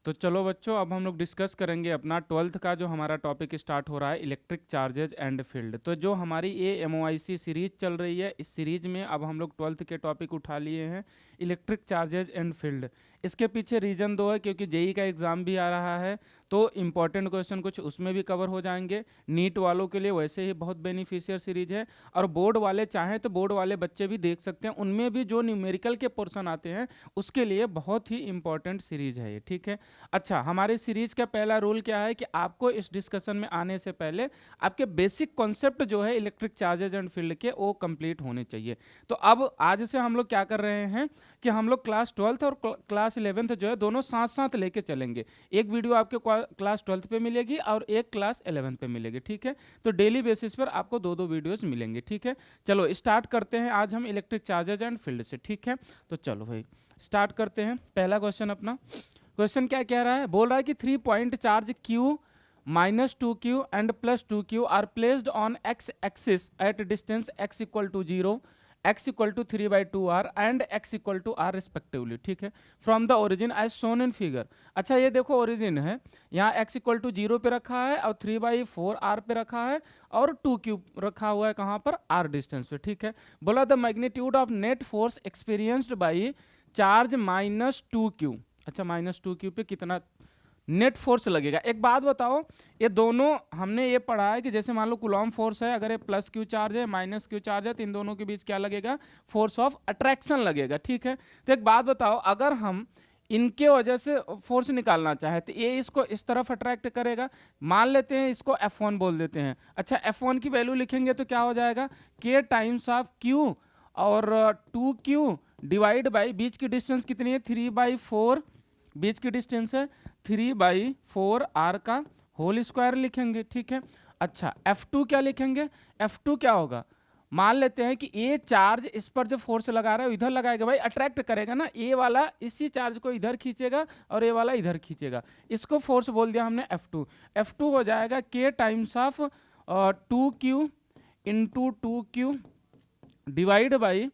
तो चलो बच्चों, अब हम लोग डिस्कस करेंगे अपना 12th का जो हमारा टॉपिक स्टार्ट हो रहा है, इलेक्ट्रिक चार्जेज एंड फील्ड। तो जो हमारी ये MOIC सीरीज चल रही है, इस सीरीज में अब हम लोग 12th के टॉपिक उठा लिए हैं, इलेक्ट्रिक चार्जेज एंड फील्ड। इसके पीछे रीज़न दो है, क्योंकि जेई का एग्ज़ाम भी आ रहा है, तो इंपॉर्टेंट क्वेश्चन कुछ उसमें भी कवर हो जाएंगे। नीट वालों के लिए वैसे ही बहुत बेनिफिशियल सीरीज है, और बोर्ड वाले चाहें तो बोर्ड वाले बच्चे भी देख सकते हैं, उनमें भी जो न्यूमेरिकल के पोर्शन आते हैं उसके लिए बहुत ही इंपॉर्टेंट सीरीज है ये, ठीक है। अच्छा, हमारी सीरीज का पहला रूल क्या है कि आपको इस डिस्कशन में आने से पहले आपके बेसिक कॉन्सेप्ट जो है इलेक्ट्रिक चार्जेज एंड फील्ड के, वो कंप्लीट होने चाहिए। तो अब आज से हम लोग क्या कर रहे हैं कि हम लोग क्लास 12th और क्लास 11th जो है दोनों साथ साथ लेके चलेंगे। एक वीडियो आपके क्लास 12th पे मिलेगी और एक क्लास 11th पे मिलेगी, ठीक है। तो डेली बेसिस पर आपको दो दो वीडियोस मिलेंगे, ठीक है। चलो स्टार्ट करते हैं आज हम इलेक्ट्रिक चार्जेज एंड फील्ड से, ठीक है। तो चलो भाई स्टार्ट करते हैं। पहला क्वेश्चन अपना, क्वेश्चन क्या कह रहा है, बोल रहा है कि 3 point charge Q -2Q and +2Q are placed on x axis at distance x equal to 0, x equal to 3/2r and x equal to r respectively, ठीक है, from the origin as shown in figure. अच्छा ये देखो origin है, यहाँ x equal to 0 पे रखा है और 3/4r पे रखा है और 2Q रखा हुआ है कहाँ पर, r डिस्टेंस पे, ठीक है। बोला the magnitude of net force experienced by charge -2Q। अच्छा -2Q पे कितना नेट फोर्स लगेगा। एक बात बताओ, ये दोनों हमने ये पढ़ा है कि जैसे मान लो कूलॉम फोर्स है, अगर ये +Q चार्ज है -Q चार्ज है, तो इन दोनों के बीच क्या लगेगा, फोर्स ऑफ अट्रैक्शन लगेगा, ठीक है। तो एक बात बताओ, अगर हम इनके वजह से फोर्स निकालना चाहे तो ये इसको इस तरफ अट्रैक्ट करेगा, मान लेते हैं इसको F1 बोल देते हैं। अच्छा F1 की वैल्यू लिखेंगे तो क्या हो जाएगा, K टाइम्स ऑफ Q और 2Q डिवाइड बाई बीच की डिस्टेंस कितनी है, 3/4, बीच की डिस्टेंस है 3/4r का होल स्क्वायर लिखेंगे, ठीक है। अच्छा F2 क्या लिखेंगे, F2 क्या होगा, मान लेते हैं कि ये चार्ज इस पर जो फोर्स लगा रहा है इधर लगाएगा, भाई अट्रैक्ट करेगा ना, ये वाला इसी चार्ज को इधर खींचेगा और ये वाला इधर खींचेगा, इसको फोर्स बोल दिया हमने F2। F2 हो जाएगा K times of 2Q into 2Q divide by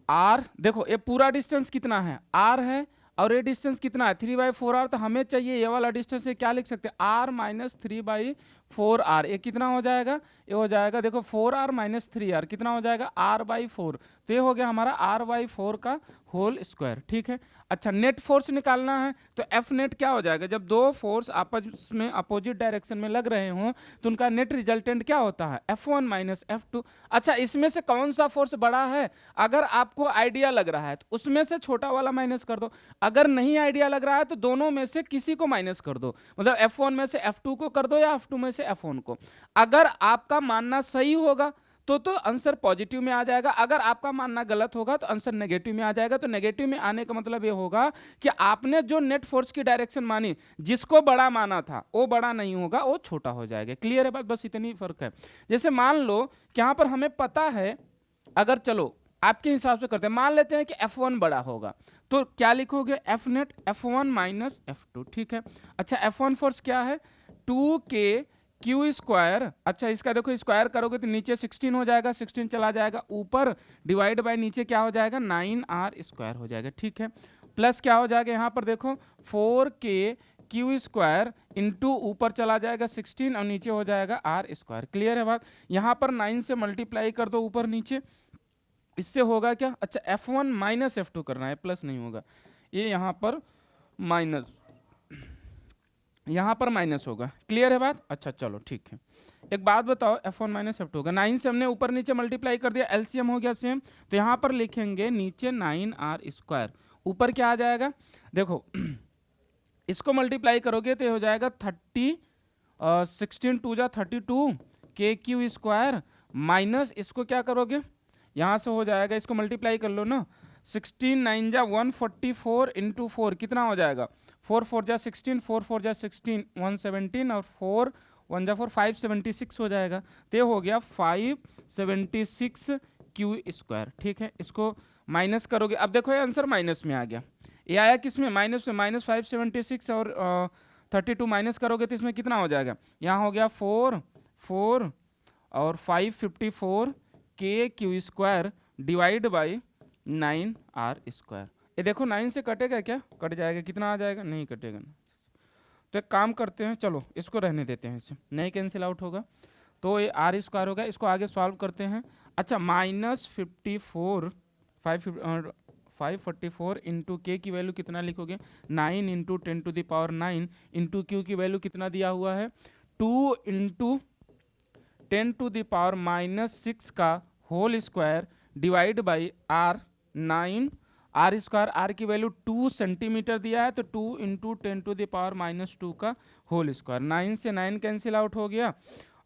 R। देखो ये पूरा डिस्टेंस कितना है, R है, और ये डिस्टेंस कितना है 3/4r, तो हमें चाहिए ये वाला डिस्टेंस, ये क्या लिख सकते हैं, r - 3/4r। ये कितना हो जाएगा, ये हो जाएगा देखो 4r - 3r कितना हो जाएगा, r/4। तो ये हो गया हमारा r/4 का होल स्क्वायर, ठीक है। अच्छा नेट फोर्स निकालना है तो F नेट क्या हो जाएगा, जब दो फोर्स आपस में अपोजिट डायरेक्शन में लग रहे हों तो उनका नेट रिजल्टेंट क्या होता है, F1 - F2। अच्छा इसमें से कौन सा फोर्स बड़ा है, अगर आपको आइडिया लग रहा है तो उसमें से छोटा वाला माइनस कर दो, अगर नहीं आइडिया लग रहा है तो दोनों में से किसी को माइनस कर दो, मतलब F1 में से F2 को कर दो या F2 में से F1 को। अगर आपका मानना सही होगा तो आंसर पॉजिटिव में आ जाएगा, अगर आपका मानना गलत होगा तो आंसर नेगेटिव में आ जाएगा। तो नेगेटिव में आने का मतलब ये होगा कि आपने जो नेट फोर्स की डायरेक्शन मानी, जिसको बड़ा माना था वो बड़ा नहीं होगा, वो छोटा हो जाएगा। क्लियर है बात, बस इतनी फर्क है। जैसे मान लो कि यहाँ पर हमें पता है, अगर चलो आपके हिसाब से करते हैं, मान लेते हैं कि F1 बड़ा होगा, तो क्या लिखोगे, F नेट F1 - F2, ठीक है। अच्छा F1 फोर्स क्या है, 2K Q स्क्वायर। अच्छा इसका देखो स्क्वायर करोगे तो नीचे 16 हो जाएगा, 16 चला जाएगा ऊपर, डिवाइड बाय नीचे क्या हो जाएगा, 9r स्क्वायर हो जाएगा, ठीक है। प्लस क्या हो जाएगा यहाँ पर देखो 4K Q स्क्वायर इंटू ऊपर चला जाएगा 16 और नीचे हो जाएगा r स्क्वायर। क्लियर है बात, यहाँ पर 9 से मल्टीप्लाई कर दो ऊपर नीचे, इससे होगा क्या, अच्छा F1 - F2 करना है, प्लस नहीं होगा, ये यहाँ पर माइनस, यहाँ पर माइनस होगा। क्लियर है बात, अच्छा चलो ठीक है। एक बात बताओ, F1 - F2 होगा, 9 से हमने ऊपर नीचे मल्टीप्लाई कर दिया, एलसीएम हो गया सेम, तो यहाँ पर लिखेंगे नीचे 9r स्क्वायर, ऊपर क्या आ जाएगा, देखो इसको मल्टीप्लाई करोगे तो हो जाएगा 16 2 जा 32 KQ स्क्वायर, माइनस इसको क्या करोगे, यहाँ से हो जाएगा, इसको मल्टीप्लाई कर लो ना, 16 9 जा 144 इंटू 4 कितना हो जाएगा, 4 4 जा 16, 4 4 जा 16 117 और 4 1 जा 4 576 हो जाएगा। तो ये हो गया 576 Q स्क्वायर, ठीक है। इसको माइनस करोगे, अब देखो ये आंसर माइनस में आ गया, ये आया किस में, माइनस में, -576 और 32 माइनस करोगे तो इसमें कितना हो जाएगा, यहाँ हो गया 4 4 और 554 KQ square divide by 9r square. ये देखो 9 से कटेगा क्या? कट जाएगा, कितना आ जाएगा? नहीं कटेगा ना। तो एक काम करते हैं, चलो इसको रहने देते हैं, इसे नहीं कैंसिल आउट होगा, तो ये आर स्क्वायर होगा। इसको आगे सॉल्व करते हैं। अच्छा -54 544 इंटू के की वैल्यू कितना लिखोगे? 9 इंटू 10⁻9 इंटू क्यू की वैल्यू कितना दिया हुआ है? 2 इंटू 10⁻⁻6 का whole square divide by R 9 R square, R की वैल्यू 2 सेंटीमीटर दिया है, तो 2 इंटू 10⁻⁻2 का होल स्क्वायर। 9 से 9 कैंसिल आउट हो गया,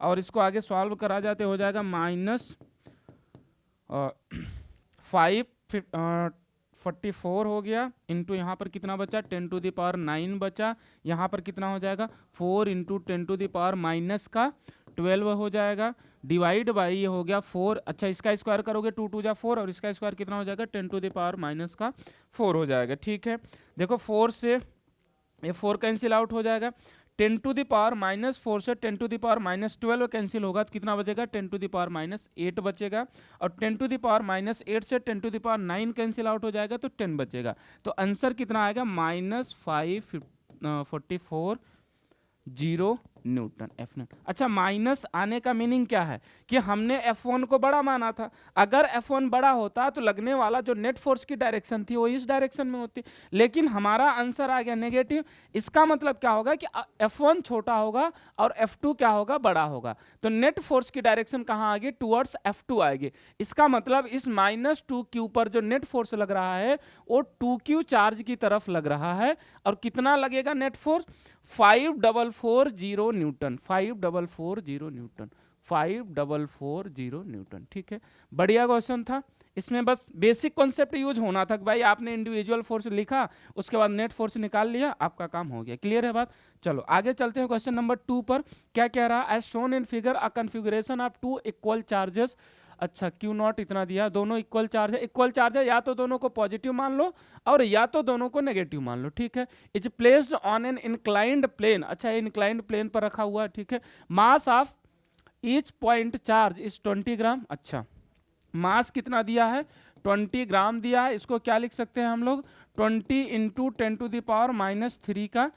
और इसको आगे सॉल्व करा जाते हो जाएगा -544 हो गया, इंटू यहाँ पर कितना बचा? 10⁻9 बचा, यहाँ पर कितना हो जाएगा? 4 इंटू 10⁻⁻12 हो जाएगा, डिवाइड बाई ये हो गया 4। अच्छा इसका स्क्वायर करोगे 2 2 जा 4, और इसका स्क्वायर कितना हो जाएगा? 10⁻⁻4 हो जाएगा। ठीक है, देखो 4 से ये 4 कैंसिल आउट हो जाएगा, 10⁻⁻4 से 10⁻⁻12 कैंसिल होगा, तो कितना बचेगा? 10⁻8 बचेगा, और 10⁻8 से 10⁻9 कैंसिल आउट हो जाएगा, तो 10 बचेगा। तो आंसर कितना आएगा? -544 न्यूटन F0। अच्छा माइनस आने का मीनिंग क्या है? कि हमने F1 को बड़ा माना था। अगर F1 बड़ा होता तो लगने वाला जो नेट फोर्स की डायरेक्शन थी वो इस डायरेक्शन में होती, लेकिन हमारा आंसर आ गया नेगेटिव। इसका मतलब क्या होगा कि F1 छोटा होगा और F2 क्या होगा? बड़ा होगा। तो नेट फोर्स की डायरेक्शन कहाँ आ गई? टुवर्ड्स F2 आएगी। इसका मतलब इस -2q पर जो नेट फोर्स लग रहा है वो 2q चार्ज की तरफ लग रहा है, और कितना लगेगा net force? 5440 Newton, 5440 Newton, 5440 Newton. ठीक है, बढ़िया क्वेश्चन था। इसमें बस बेसिक कॉन्सेप्ट यूज होना था कि भाई आपने इंडिविजुअल फोर्स लिखा, उसके बाद नेट फोर्स निकाल लिया, आपका काम हो गया। क्लियर है बात? चलो आगे चलते हैं क्वेश्चन नंबर 2 पर। क्या कह रहा है? As shown in figure a configuration of 2 equal charges. अच्छा Q0 इतना दिया, दोनों इक्वल चार्ज है। इक्वल चार्ज है, या तो दोनों को पॉजिटिव मान लो और या तो दोनों को नेगेटिव मान लो। ठीक है, is placed on an inclined plane. अच्छा इंक्लाइंड प्लेन पर रखा हुआ है। ठीक है, mass of each point charge is 20 gram. अच्छा मास कितना दिया है? 20 ग्राम दिया है। इसको क्या लिख सकते हैं हम लोग? 20 इंटू 10⁻³ का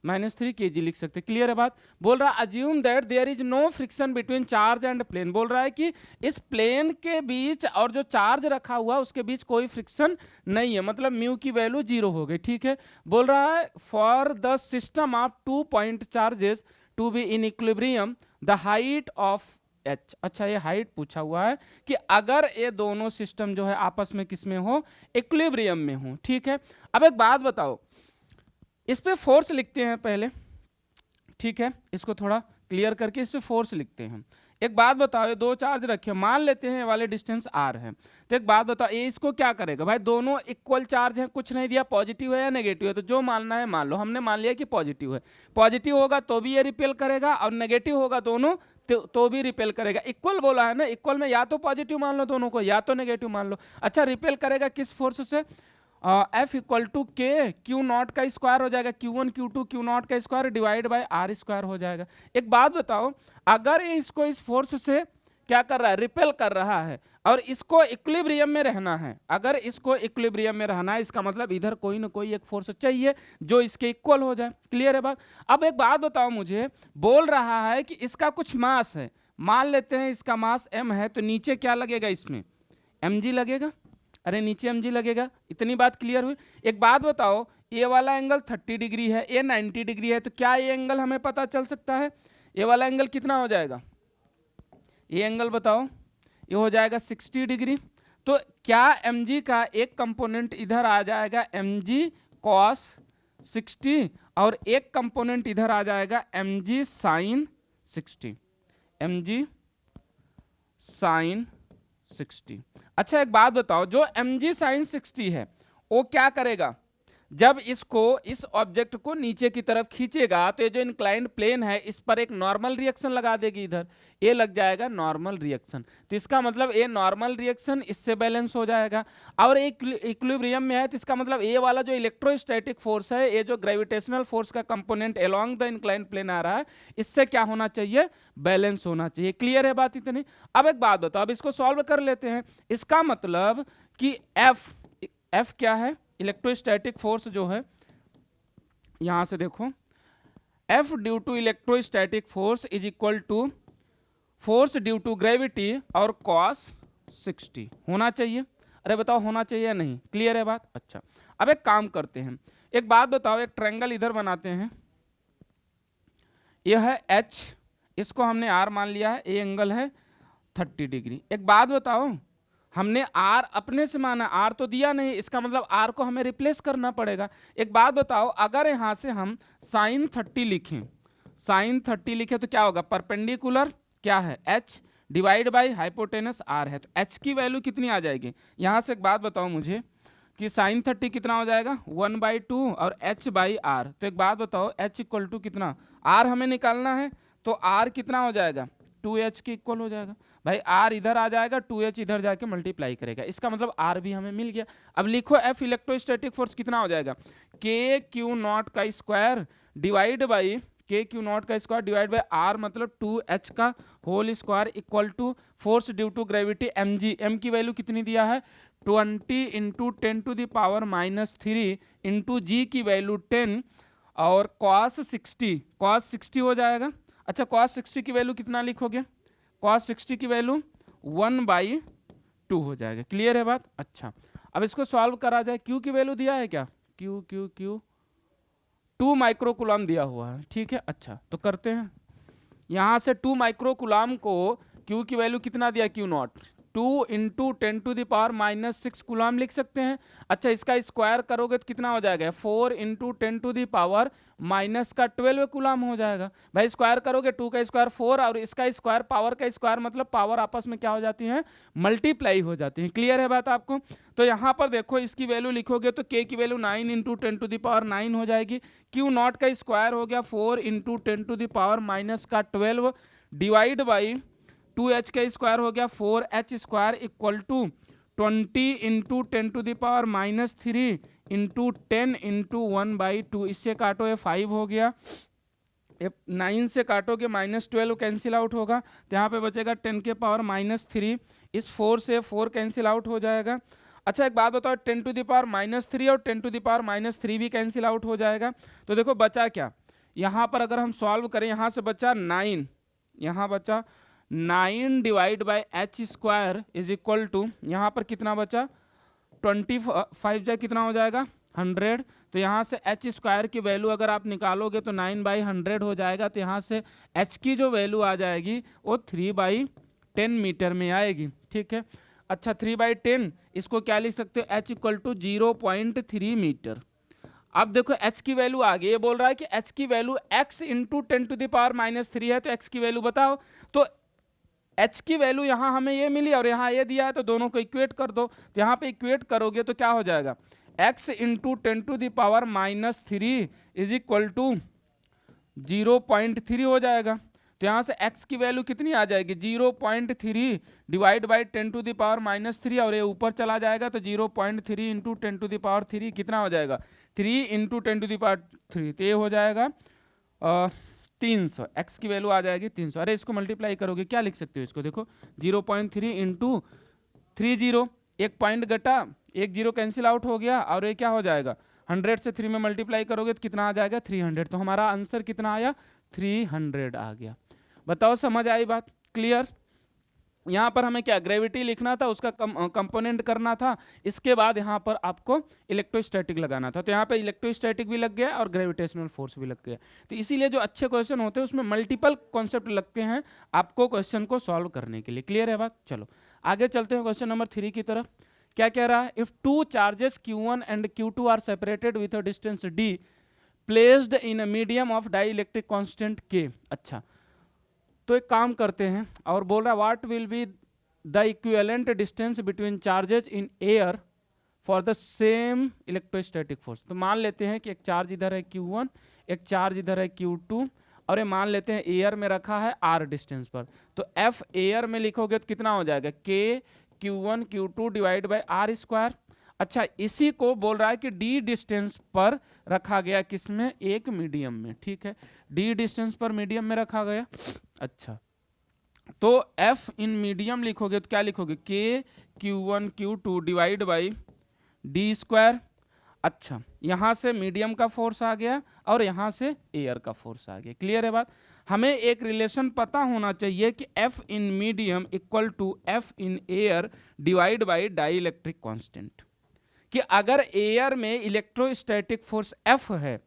-3 kg लिख सकते हैं। क्लियर है बात? बोल रहा है assume that there is no friction between charge and plane. बोल रहा है कि इस प्लेन के बीच और जो चार्ज रखा हुआ उसके बीच कोई फ्रिक्शन नहीं है, मतलब म्यू की वैल्यू 0 हो गई। ठीक है, बोल रहा है for the system of 2 point charges to be in equilibrium the height of h। अच्छा ये हाइट पूछा हुआ है कि अगर ये दोनों सिस्टम जो है आपस में किसमें हो? इक्विलिब्रियम में हो। ठीक है, अब एक बात बताओ, इस पे फोर्स लिखते हैं पहले। ठीक है, इसको थोड़ा क्लियर करके इस पे फोर्स लिखते हैं। एक बात बताओ, ये दो चार्ज रखे, मान लेते हैं वाले डिस्टेंस r है, तो एक बात बताओ ये इसको क्या करेगा? भाई दोनों इक्वल चार्ज हैं, कुछ नहीं दिया, पॉजिटिव है या नेगेटिव है, तो जो मानना है मान लो। हमने मान लिया कि पॉजिटिव है। पॉजिटिव होगा तो भी ये रिपेल करेगा, और नेगेटिव होगा दोनों तो भी रिपेल करेगा। इक्वल बोला है ना, इक्वल में या तो पॉजिटिव मान लो दोनों को, या तो नेगेटिव मान लो। अच्छा रिपेल करेगा किस फोर्स से? F इक्वल टू के Q0 का स्क्वायर हो जाएगा, Q1 Q2 Q0 का square divide by R square हो जाएगा। एक बात बताओ, अगर इसको इस फोर्स से क्या कर रहा है? रिपेल कर रहा है, और इसको इक्विलिब्रियम में रहना है। अगर इसको इक्विलिब्रियम में रहना है, इसका मतलब इधर कोई ना कोई एक फोर्स चाहिए जो इसके इक्वल हो जाए। क्लियर है बात? अब एक बात बताओ मुझे, बोल रहा है कि इसका कुछ मास है, मान लेते हैं इसका मास m है, तो नीचे क्या लगेगा? इसमें mg लगेगा। अरे नीचे mg लगेगा। इतनी बात क्लियर हुई? एक बात बताओ, ये वाला एंगल 30 डिग्री है, ये 90 डिग्री है, तो क्या ये एंगल हमें पता चल सकता है? ये वाला एंगल कितना हो जाएगा? ये एंगल बताओ, ये हो जाएगा 60 डिग्री। तो क्या mg का एक कंपोनेंट इधर आ जाएगा mg cos 60, और एक कंपोनेंट इधर आ जाएगा mg sin 60, mg sin 60। अच्छा एक बात बताओ, जो mg sin 60 है वो क्या करेगा? जब इसको इस ऑब्जेक्ट को नीचे की तरफ खींचेगा तो ये जो इंक्लाइंड प्लेन है इस पर एक नॉर्मल रिएक्शन लगा देगी, इधर ये लग जाएगा नॉर्मल रिएक्शन। तो इसका मतलब ये नॉर्मल रिएक्शन इससे बैलेंस हो जाएगा, और एक इक्विलिब्रियम में है, तो इसका मतलब ये वाला जो इलेक्ट्रोस्टैटिक फोर्स है, ये जो ग्रेविटेशनल फोर्स का component along the inclined plane आ रहा है, इससे क्या होना चाहिए? बैलेंस होना चाहिए। क्लियर है बात इतनी? अब एक बात बताओ, अब इसको सॉल्व कर लेते हैं। इसका मतलब कि F क्या है? इलेक्ट्रोस्टैटिक फोर्स जो है, यहां से देखो, F due to electrostatic force is equal to force due to gravity और cos 60 होना चाहिए। अरे बताओ होना चाहिए या नहीं? क्लियर है बात? अच्छा, अब एक काम करते हैं, एक बात बताओ, एक ट्रायंगल इधर बनाते हैं, यह है H, इसको हमने R मान लिया है, ये एंगल है 30 डिग्री। एक बात बताओ, हमने R अपने से माना, R तो दिया नहीं, इसका मतलब R को हमें रिप्लेस करना पड़ेगा। एक बात बताओ, अगर यहाँ से हम sin 30 लिखें, sin 30 लिखें तो क्या होगा? परपेंडिकुलर क्या है? H divide by hypotenuse R है, तो H की वैल्यू कितनी आ जाएगी? यहाँ से एक बात बताओ मुझे कि sin 30 कितना हो जाएगा? 1/2 और H बाई R। तो एक बात बताओ, H इक्वल टू कितना? R हमें निकालना है, तो R कितना हो जाएगा? 2H के इक्वल हो जाएगा। भाई R इधर आ जाएगा, 2H इधर जाके मल्टीप्लाई करेगा, इसका मतलब R भी हमें मिल गया। अब लिखो F इलेक्ट्रोस्टैटिक फोर्स कितना हो जाएगा? KQ0 का स्क्वायर डिवाइड बाई KQ0 का स्क्वायर डिवाइड बाई R, मतलब 2H का whole square equal to force due to gravity mg। m की वैल्यू कितनी दिया है? 20 इंटू 10⁻³ इंटू g की वैल्यू 10 और cos 60 हो जाएगा। अच्छा, cos 60 की वैल्यू कितना लिखोगे? cos 60 की वैल्यू 1/2 हो जाएगा। क्लियर है बात? अच्छा, अब इसको सॉल्व करा जाए। Q की वैल्यू दिया है क्या? Q 2 माइक्रोकुलाम दिया हुआ है, ठीक है। अच्छा, तो करते हैं, यहाँ से 2 माइक्रोकुलाम को Q की वैल्यू कितना दिया? Q0 2 इंटू 10⁻⁻6 कुलाम लिख सकते हैं। अच्छा, इसका स्क्वायर करोगे तो कितना हो जाएगा? 4 इंटू 10⁻⁻12 कुलाम हो जाएगा। भाई स्क्वायर करोगे, 2 का स्क्वायर 4 और इसका स्क्वायर पावर का स्क्वायर, मतलब पावर आपस में क्या हो जाती है? मल्टीप्लाई हो जाती है। क्लियर है बात आपको? तो यहाँ पर देखो, इसकी वैल्यू लिखोगे तो K की वैल्यू 9 इंटू 10⁻9 हो जाएगी। Q0 का स्क्वायर हो गया 4 इंटू 10⁻12 डिवाइड बाई 2H का स्क्वायर हो गया 4H square equal to 20 into 10⁻³ into 10 into 1/2। इससे काटो, ये 5 हो गया, 9 से काटोगे -12 कैंसिल आउट होगा, तो यहाँ पे बचेगा 10⁻³ इस 4 से 4 कैंसिल आउट हो जाएगा। अच्छा, एक बात बताओ, 10⁻³ और 10⁻³ भी कैंसिल आउट हो जाएगा, तो देखो बचा क्या? यहाँ पर अगर हम सॉल्व करें, यहाँ से बचा 9, यहाँ बचा 9 divide by H square is equal to, यहाँ पर कितना बचा? 25 जाए कितना हो जाएगा? 100। तो यहाँ से H स्क्वायर की वैल्यू अगर आप निकालोगे तो 9/100 हो जाएगा, तो यहाँ से H की जो वैल्यू आ जाएगी वो 3/10 मीटर में आएगी, ठीक है। अच्छा, 3/10 इसको क्या लिख सकते हो? H equal to 0.3 metre. अब देखो H की वैल्यू आ गई, ये बोल रहा है कि H की वैल्यू x इंटू 10⁻³ है, तो x की वैल्यू बताओ। तो H की वैल्यू यहाँ हमें ये मिली और यहाँ ये दिया है, तो दोनों को इक्वेट कर दो। तो यहाँ पे इक्वेट करोगे तो क्या हो जाएगा? x into 10⁻³ is equal to 0.3 हो जाएगा। तो यहाँ से x की वैल्यू कितनी आ जाएगी? 0.3 डिवाइड बाई 10⁻³ और ये ऊपर चला जाएगा, तो 0.3 इंटू 10⁻³ कितना हो जाएगा? 3 इंटू 10⁻3, तो ये हो जाएगा 300। x की वैल्यू आ जाएगी 300। अरे इसको मल्टीप्लाई करोगे, क्या लिख सकते हो इसको? देखो 0.3 इंटू 30, एक पॉइंट घटा, एक जीरो कैंसिल आउट हो गया, और ये क्या हो जाएगा? 100 से 3 में मल्टीप्लाई करोगे तो कितना आ जाएगा? 300। तो हमारा आंसर कितना आया? 300 आ गया। बताओ, समझ आई बात? क्लियर? यहाँ पर हमें क्या ग्रेविटी लिखना था, उसका कंपोनेंट करना था, इसके बाद यहाँ पर आपको इलेक्ट्रोस्टैटिक लगाना था। तो यहाँ पे इलेक्ट्रोस्टैटिक भी लग गया और ग्रेविटेशनल फोर्स भी लग गया। तो इसीलिए जो अच्छे क्वेश्चन होते हैं उसमें मल्टीपल कॉन्सेप्ट लगते हैं आपको क्वेश्चन को सॉल्व करने के लिए। क्लियर है बात? चलो आगे चलते हैं क्वेश्चन नंबर 3 की तरफ। क्या कह रहा है? If 2 charges Q1 and Q2 are separated with a distance d placed in a medium of dielectric constant K। अच्छा, तो एक काम करते हैं, और बोल रहा है what will be the equivalent distance between charges in air for the same electrostatic force. तो मान लेते हैं कि एक चार्ज इधर है Q1, एक चार्ज इधर है Q2, और ये मान लेते हैं एयर में रखा है r डिस्टेंस पर। तो F एयर में लिखोगे तो कितना हो जाएगा? K Q1 Q2 divide by r square. अच्छा, इसी को बोल रहा है कि d डिस्टेंस पर रखा गया, किसमें? एक मीडियम में, ठीक है। d डिस्टेंस पर मीडियम में रखा गया। अच्छा, तो F इन मीडियम लिखोगे तो क्या लिखोगे? K Q1 Q2 divide by d square. अच्छा, यहाँ से मीडियम का फोर्स आ गया और यहाँ से एयर का फोर्स आ गया। क्लियर है बात? हमें एक रिलेशन पता होना चाहिए कि F in medium equal to F in air divide by dielectric constant, कि अगर एयर में इलेक्ट्रोस्टैटिक फोर्स F है,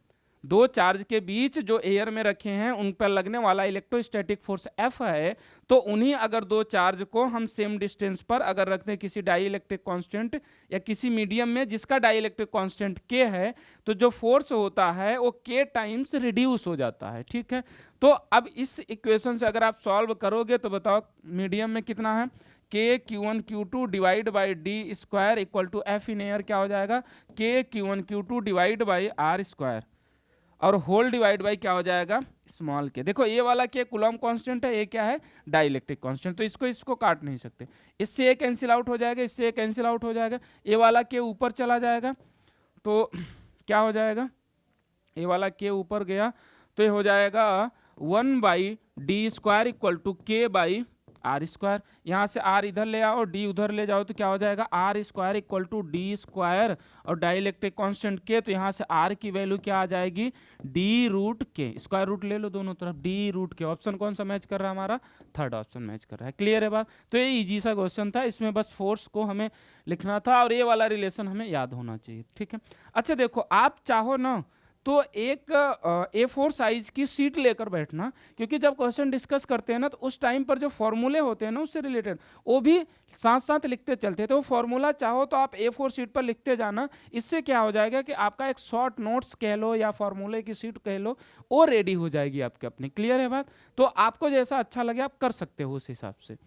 दो चार्ज के बीच जो एयर में रखे हैं उन पर लगने वाला इलेक्ट्रोस्टैटिक फोर्स F है, तो उन्हीं अगर दो चार्ज को हम सेम डिस्टेंस पर अगर रखते हैं किसी डाई इलेक्ट्रिक कांस्टेंट या किसी मीडियम में जिसका डाई इलेक्ट्रिक कांस्टेंट K है, तो जो फोर्स होता है वो K टाइम्स रिड्यूस हो जाता है। ठीक है, तो अब इस इक्वेशन से अगर आप सॉल्व करोगे तो बताओ मीडियम में कितना है, K Q1 Q2 divide by D square equal to F in air क्या हो जाएगा, K Q1 Q2 divide by R square और होल डिवाइड बाई क्या हो जाएगा, स्मॉल के। देखो ये वाला के कूलॉम कांस्टेंट है, ये क्या है, डाइलेक्ट्रिक कांस्टेंट, तो इसको काट नहीं सकते, इससे ये कैंसिल आउट हो जाएगा, इससे ये कैंसिल आउट हो जाएगा, ये वाला के ऊपर चला जाएगा तो क्या हो जाएगा, ये वाला के ऊपर गया तो ये हो जाएगा 1/d square equal to K by R square. यहाँ से आर इधर ले आओ, डी उधर ले जाओ तो क्या हो जाएगा, R square equal to D square और डाइलेक्ट्रिक कांस्टेंट के, तो यहाँ से आर की वैल्यू क्या आ जाएगी, डी रूट के, स्क्वायर रूट ले लो दोनों तरफ, डी रूट के। ऑप्शन कौन सा मैच कर रहा है हमारा, थर्ड ऑप्शन मैच कर रहा है। क्लियर है बात? तो ये इजी सा क्वेश्चन था, इसमें बस फोर्स को हमें लिखना था और ये वाला रिलेशन हमें याद होना चाहिए। ठीक है, अच्छा देखो आप चाहो ना तो एक A4 साइज की शीट लेकर बैठना, क्योंकि जब क्वेश्चन डिस्कस करते हैं ना तो उस टाइम पर जो फॉर्मूले होते हैं ना उससे रिलेटेड वो भी साथ साथ लिखते चलते हैं, तो वो फॉर्मूला चाहो तो आप A4 शीट पर लिखते जाना। इससे क्या हो जाएगा कि आपका एक शॉर्ट नोट्स कह लो या फॉर्मूले की शीट कह लो वो रेडी हो जाएगी आपके अपनी। क्लियर है बात? तो आपको जैसा अच्छा लगे आप कर सकते हो उस हिसाब से।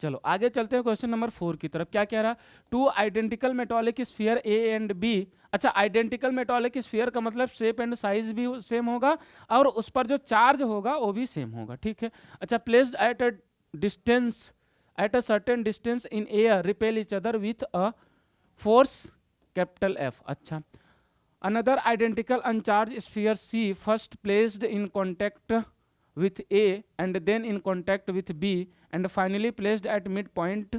चलो आगे चलते हैं क्वेश्चन नंबर 4 की तरफ। क्या कह रहा, two identical metallic sphere A and B. अच्छा, आइडेंटिकल मेटॉलिक स्फीयर का मतलब शेप एंड साइज भी सेम होगा और उस पर जो चार्ज होगा वो भी सेम होगा। ठीक है, अच्छा, placed at a distance at a certain distance in air repel each other with a force capital F। अच्छा, another identical अनचार्ज sphere C first placed in contact with A and then in contact with B and finally placed at mid point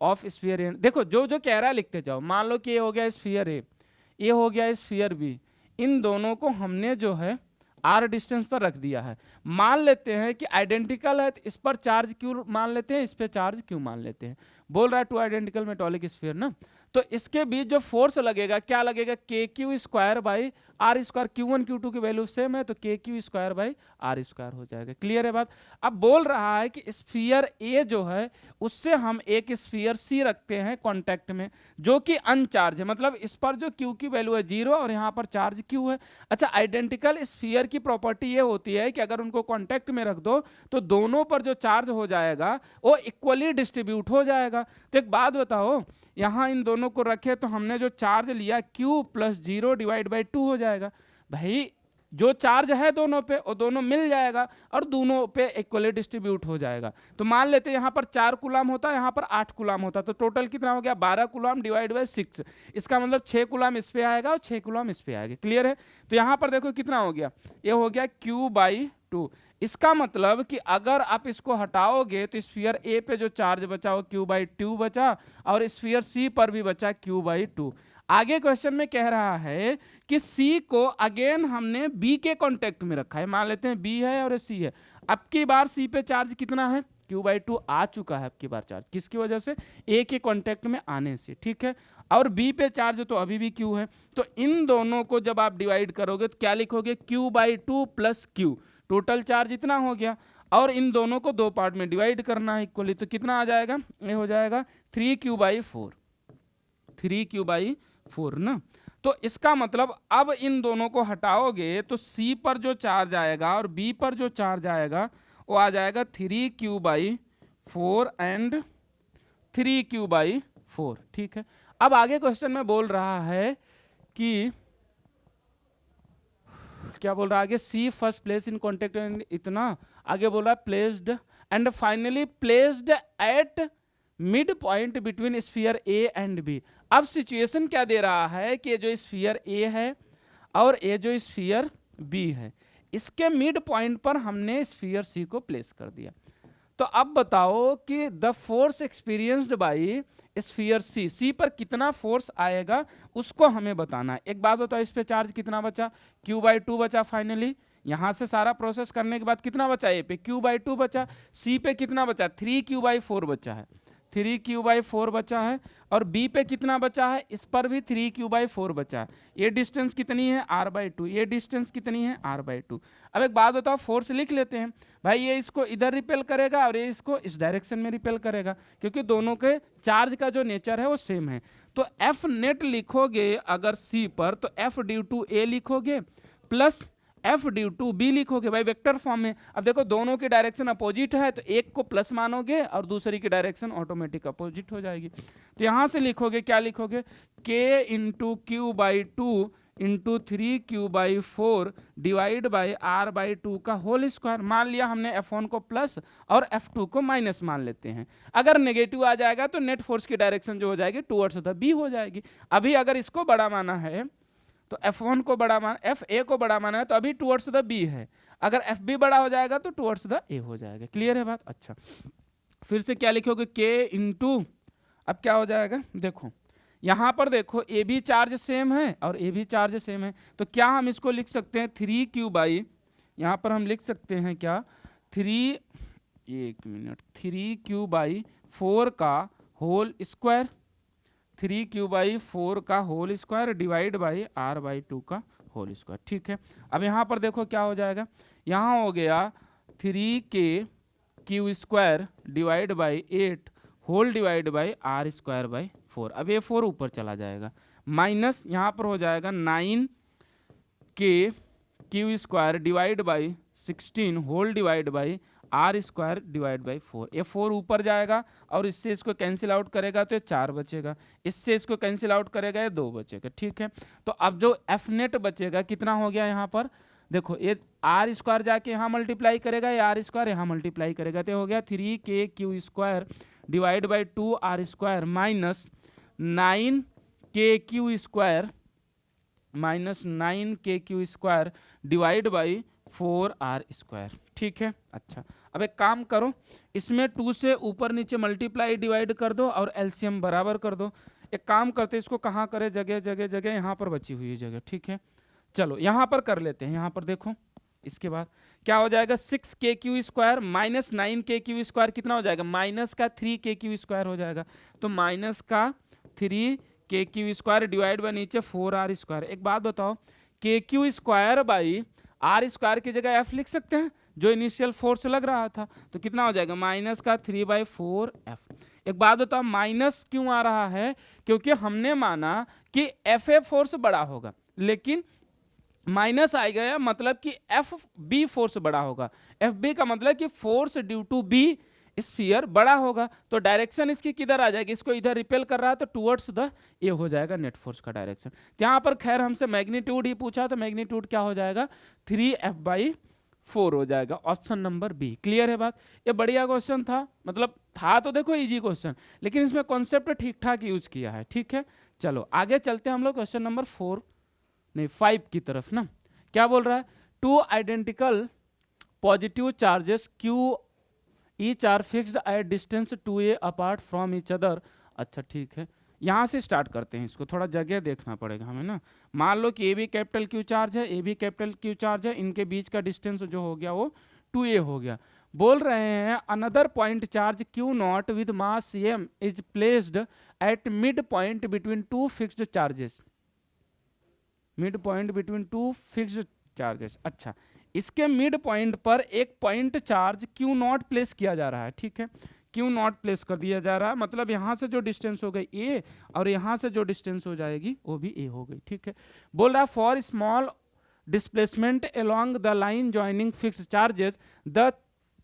of sphere A। देखो जो जो कह रहा है लिखते जाओ। मान लो कि ये हो गया स्फीयर A, ये हो गया स्फीयर B, इन दोनों को हमने जो है R डिस्टेंस पर रख दिया है। मान लेते हैं कि आइडेंटिकल है तो इस पर चार्ज क्यों मान लेते हैं, इस पर चार्ज क्यों मान लेते हैं, बोल रहा है टू आइडेंटिकल मेटॉलिक स्फीयर ना, तो इसके बीच जो फोर्स लगेगा क्या लगेगा, K Q square by R square. Q1 Q2 की वैल्यू सेम है तो K Q square by R square हो जाएगा। क्लियर है बात? अब बोल रहा है कि स्फीयर ए जो है उससे हम एक स्फीयर सी रखते हैं कांटेक्ट में जो कि अनचार्ज है, मतलब इस पर जो क्यू की वैल्यू है 0 और यहाँ पर चार्ज क्यू है। अच्छा, आइडेंटिकल स्फीयर की प्रॉपर्टी ये होती है कि अगर उनको कांटेक्ट में रख दो तो दोनों पर जो चार्ज हो जाएगा वो इक्वली डिस्ट्रीब्यूट हो जाएगा। तो एक बात बताओ, यहाँ इन दोनों को रखे तो हमने जो चार्ज लिया Q प्लस 0 डिवाइड बाई 2 हो जाएगा। भाई जो चार्ज है दोनों पे वो दोनों मिल जाएगा और दोनों पे इक्वली डिस्ट्रीब्यूट हो जाएगा। तो मान लेते हैं यहाँ पर 4 कूलाम होता है, यहाँ पर 8 कूलाम होता है, तो टोटल कितना हो गया 12 कूलाम डिवाइड बाई 6। इसका मतलब 6 कूलाम इस पे आएगा और 6 कूलाम इस पे आएगा। क्लियर है? तो यहाँ पर देखो कितना हो गया, ये हो गया Q बाई 2। इसका मतलब कि अगर आप इसको हटाओगे तो स्फीयर ए पे जो चार्ज बचा वो Q बाई 2 बचा और स्फीयर सी पर भी बचा Q बाई 2। आगे क्वेश्चन में कह रहा है कि C को अगेन हमने B के कांटेक्ट में रखा है, मान लेते हैं B है और C है। अब की बार C पे चार्ज कितना है, Q बाई 2 आ चुका है अब की बार चार्ज, किसकी वजह से, A के कांटेक्ट में आने से। ठीक है, और B पे चार्ज तो अभी भी Q है, तो इन दोनों को जब आप डिवाइड करोगे तो क्या लिखोगे, Q by 2 plus Q, total charge इतना हो गया और इन दोनों को दो पार्ट में डिवाइड करना है इक्वली, तो कितना आ जाएगा, ये हो जाएगा 3Q बाई 4, 3Q बाई 4 ना। तो इसका मतलब अब इन दोनों को हटाओगे तो C पर जो चार्ज आएगा और B पर जो चार्ज आएगा वो आ जाएगा 3Q by 4 and 3Q by 4। ठीक है, अब आगे क्वेश्चन में बोल रहा है कि क्या बोल रहा है आगे, C first place in contact and इतना आगे बोल रहा है placed and finally placed at mid point between sphere A and B. अब सिचुएशन क्या दे रहा है कि जो स्फीयर ए है और ये जो स्फीयर बी है इसके मिड पॉइंट पर हमने स्फीयर सी को प्लेस कर दिया। तो तो अब बताओ कि the force experienced by sphere C पर कितना फोर्स आएगा उसको हमें बताना है। एक बात बताओ, इस पे चार्ज कितना बचा, Q/2 बचा। फाइनली यहां से सारा प्रोसेस करने के बाद कितना बचा, ए पे Q/2 बचा, सी पे कितना बचा, 3Q/4 बचा है, 3Q/4 बचा है। और बी पे कितना बचा है, इस पर भी 3Q/4 बचा है। ये डिस्टेंस कितनी है, R/2, ये डिस्टेंस कितनी है, R/2। अब एक बात बताओ, फोर्स लिख लेते हैं भाई, ये इसको इधर रिपेल करेगा और ये इसको इस डायरेक्शन में रिपेल करेगा, क्योंकि दोनों के चार्ज का जो नेचर है वो सेम है। तो F नेट लिखोगे अगर C पर, तो F/A लिखोगे प्लस F/B लिखोगे भाई वेक्टर फॉर्म में। अब देखो दोनों की डायरेक्शन अपोजिट है, तो एक को प्लस मानोगे और दूसरी की डायरेक्शन ऑटोमेटिक अपोजिट हो जाएगी। तो यहां से लिखोगे, क्या लिखोगे, K/Q/2 into 3Q/4 divide by R/2 का होल स्क्वायर। मान लिया हमने F1 को प्लस और F2 को माइनस मान लेते हैं। अगर नेगेटिव आ जाएगा तो नेट फोर्स की डायरेक्शन जो हो जाएगी टुवर्ड्स द बी हो जाएगी। अभी अगर इसको बड़ा माना है तो F1 को बड़ा माना, FA को बड़ा माना है तो अभी टुवर्ड्स द बी है, अगर FB बड़ा हो जाएगा तो टुवर्ड्स द ए हो जाएगा। क्लियर है बात? अच्छा, फिर से क्या लिखोगे, K इंटू, अब क्या हो जाएगा, देखो यहां पर देखो ए भी चार्ज सेम है और ए भी चार्ज सेम है, तो क्या हम इसको लिख सकते हैं 3Q बाई, यहां पर हम लिख सकते हैं क्या, 3Q/4 का होल स्क्वायर, 3Q/4 का whole square divide by R/2 का होल स्क्वायर। ठीक है, अब यहाँ पर देखो क्या हो जाएगा, यहाँ हो गया 3K/Q² divide by 8 whole divide by R²/4। अब ये 4 ऊपर चला जाएगा, माइनस यहाँ पर हो जाएगा 9K/Q² divide by 16 whole divide by R² divide by 4। ये 4 ऊपर जाएगा और इससे इसको कैंसिल आउट करेगा तो ये 4 बचेगा, इससे इसको कैंसिल आउट करेगा ये 2 बचेगा। ठीक है, तो अब जो F नेट बचेगा कितना हो गया, यहाँ पर देखो ये R² जाके यहाँ मल्टीप्लाई करेगा, ये R² यहाँ मल्टीप्लाई करेगा, तो हो गया 3K/Q² divide by 2R² minus 9K/Q² divide by 4R²। ठीक है, अच्छा अब एक काम करो, इसमें 2 से ऊपर नीचे मल्टीप्लाई डिवाइड कर दो और एलसीएम बराबर कर दो। एक काम करते इसको कहाँ करें, जगह जगह जगह, यहाँ पर बची हुई जगह। ठीक है, चलो यहाँ पर कर लेते हैं। यहाँ पर देखो इसके बाद क्या हो जाएगा, 6K/Q² माइनस 9K/Q² कितना हो जाएगा, माइनस का 3K/Q² हो जाएगा, तो माइनस का 3K/Q² डिवाइड बाई नीचे 4R²। एक बात बताओ, K/Q² बाई R² की जगह F लिख सकते हैं, जो इनिशियल फोर्स लग रहा था, तो कितना हो जाएगा, माइनस का 3/4F। एक बात बताओ, माइनस क्यों आ रहा है, क्योंकि हमने माना कि FA फोर्स बड़ा होगा, लेकिन माइनस आ गया मतलब कि FB फोर्स बड़ा होगा। FB का मतलब कि force due to B sphere बड़ा होगा, तो डायरेक्शन इसकी किधर आ जाएगी, इसको इधर रिपेल कर रहा है तो टुवर्ड्स द ए हो जाएगा नेट फोर्स का डायरेक्शन। यहाँ पर खैर हमसे मैग्नीट्यूड ही पूछा, तो मैग्नीट्यूड क्या हो जाएगा, 3F/4 हो जाएगा, ऑप्शन नंबर बी। क्लियर है बात? ये बढ़िया क्वेश्चन था, मतलब था तो देखो इजी क्वेश्चन, लेकिन इसमें कॉन्सेप्ट ठीक ठाक यूज किया है। ठीक है, चलो आगे चलते हैं हम लोग क्वेश्चन नंबर 5 की तरफ ना। क्या बोल रहा है, 2 identical positive charges Q each are fixed at distance 2a apart from each other। अच्छा ठीक है, यहाँ से स्टार्ट करते हैं, इसको थोड़ा जगह देखना पड़ेगा हमें ना। मान लो कि ए भी कैपिटल Q चार्ज है, ए भी कैपिटल Q चार्ज है, इनके बीच का डिस्टेंस जो हो गया वो 2a हो गया। बोल रहे हैं another point charge Q0 with mass m is placed at mid point between 2 fixed charges, mid point between 2 fixed charges. अच्छा, इसके मिड पॉइंट पर एक पॉइंट चार्ज Q0 प्लेस किया जा रहा है। ठीक है, Q0 प्लेस कर दिया जा रहा है, मतलब यहाँ से जो डिस्टेंस हो गई A और यहाँ से जो डिस्टेंस हो जाएगी वो भी A हो गई। ठीक है, बोल रहा है for small displacement along the line joining fixed charges the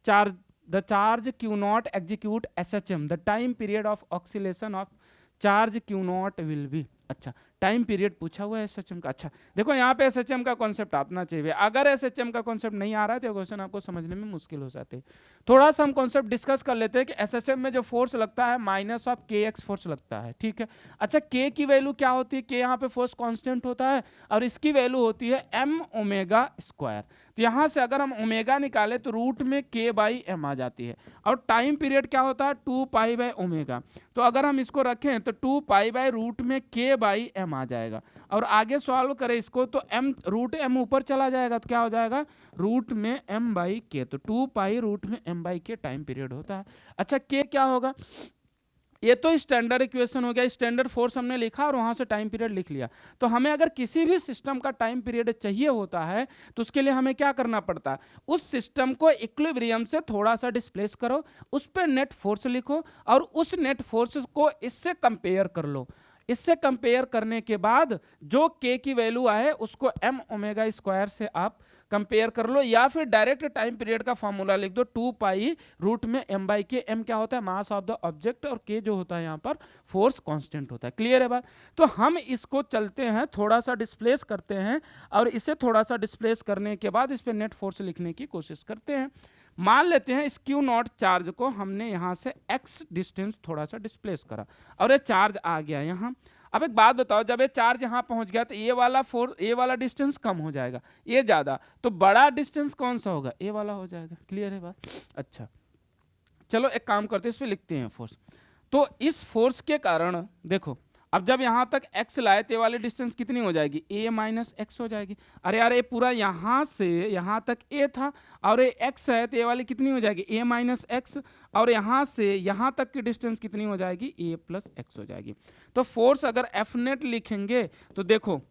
charge Q0 execute SHM, the time period of oscillation of charge Q0 will be. अच्छा, टाइम पीरियड पूछा हुआ है SHM का। अच्छा देखो यहाँ पे SHM का कॉन्सेप्ट आना चाहिए, अगर SHM का कॉन्सेप्ट नहीं आ रहा है तो क्वेश्चन आपको समझने में मुश्किल हो जाते हैं। थोड़ा सा हम कॉन्सेप्ट डिस्कस कर लेते हैं कि SHM में जो फोर्स लगता है माइनस ऑफ KX फोर्स लगता है। ठीक है, अच्छा K की वैल्यू क्या होती है, K यहाँ पे फोर्स कांस्टेंट होता है और इसकी वैल्यू होती है m ओमेगा स्क्वायर। तो यहाँ से अगर हम ओमेगा निकाले तो रूट में के बाई एम आ जाती है, और टाइम पीरियड क्या होता है 2 पाई बाई ओमेगा। तो अगर हम इसको रखें तो 2 पाई बाई रूट में के बाई एम आ जाएगा, और आगे सॉल्व करें इसको तो एम रूट एम ऊपर चला जाएगा तो क्या हो जाएगा रूट में एम बाई के, तो 2 पाई रूट में एम बाई के टाइम पीरियड होता है। अच्छा के क्या होगा, ये तो स्टैंडर्ड इक्वेशन हो गया, स्टैंडर्ड फोर्स हमने लिखा और वहां से टाइम पीरियड लिख लिया। तो हमें अगर किसी भी सिस्टम का टाइम पीरियड चाहिए होता है तो उसके लिए हमें क्या करना पड़ता है, उस सिस्टम को इक्विलिब्रियम से थोड़ा सा डिस्प्लेस करो, उस पर नेट फोर्स लिखो और उस नेट फोर्स को इससे कंपेयर कर लो। इससे कंपेयर करने के बाद जो के की वैल्यू आए उसको एम ओमेगा स्क्वायर से आप कंपेयर कर लो, या फिर डायरेक्ट टाइम पीरियड का फॉर्मूला लिख दो 2 पाई रूट में एम बाई के। एम क्या होता है मास ऑफ द ऑब्जेक्ट, और के जो होता है यहाँ पर फोर्स कांस्टेंट होता है। क्लियर है बात। तो हम इसको चलते हैं थोड़ा सा डिस्प्लेस करते हैं, और इसे थोड़ा सा डिस्प्लेस करने के बाद इस पर नेट फोर्स लिखने की कोशिश करते हैं। मान लेते हैं इस क्यू नॉट चार्ज को हमने यहाँ से x डिस्टेंस थोड़ा सा डिस्प्लेस करा और ये चार्ज आ गया यहाँ। अब एक बात बताओ, जब ये चार्ज यहाँ पहुँच गया तो ये वाला डिस्टेंस कम हो जाएगा, ये ज़्यादा, तो बड़ा डिस्टेंस कौन सा होगा, ये वाला हो जाएगा। क्लियर है बात। अच्छा चलो एक काम करते हैं, इस पर लिखते हैं फोर्स। तो इस फोर्स के कारण देखो, अब जब यहाँ तक x लाए तो ये वाली डिस्टेंस कितनी हो जाएगी, a माइनस एक्स हो जाएगी। अरे यार ये पूरा यहाँ से यहाँ तक a था और ये x है तो ये वाली कितनी हो जाएगी, a माइनस एक्स, और यहाँ से यहाँ तक की डिस्टेंस कितनी हो जाएगी, a प्लस एक्स हो जाएगी। तो फोर्स अगर एफ नेट लिखेंगे तो देखो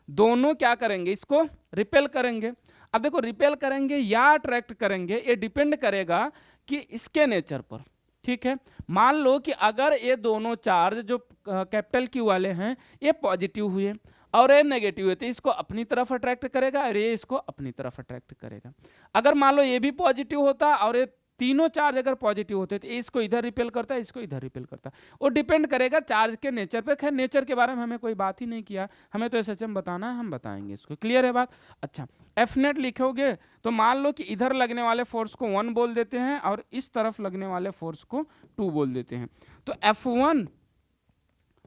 दोनों क्या करेंगे, इसको रिपेल करेंगे। अब देखो रिपेल करेंगे या अट्रैक्ट करेंगे ये डिपेंड करेगा कि इसके नेचर पर। ठीक है, मान लो कि अगर ये दोनों चार्ज जो कैपिटल क्यू वाले हैं ये पॉजिटिव हुए और ये नेगेटिव हुए तो इसको अपनी तरफ अट्रैक्ट करेगा और ये इसको अपनी तरफ अट्रैक्ट करेगा। अगर मान लो ये भी पॉजिटिव होता और ये तीनों चार्ज अगर पॉजिटिव होते तो इसको इधर रिपेल करता है, इसको इधर रिपेल करता है। वो डिपेंड करेगा चार्ज के नेचर पे। खैर नेचर के बारे में हमें कोई बात ही नहीं किया, हमें तो एसएचएम बताना है, हम बताएंगे इसको। क्लियर है बात। अच्छा एफ नेट लिखोगे तो मान लो कि इधर लगने वाले फोर्स को 1 बोल देते हैं और इस तरफ लगने वाले फोर्स को 2 बोल देते हैं। तो F1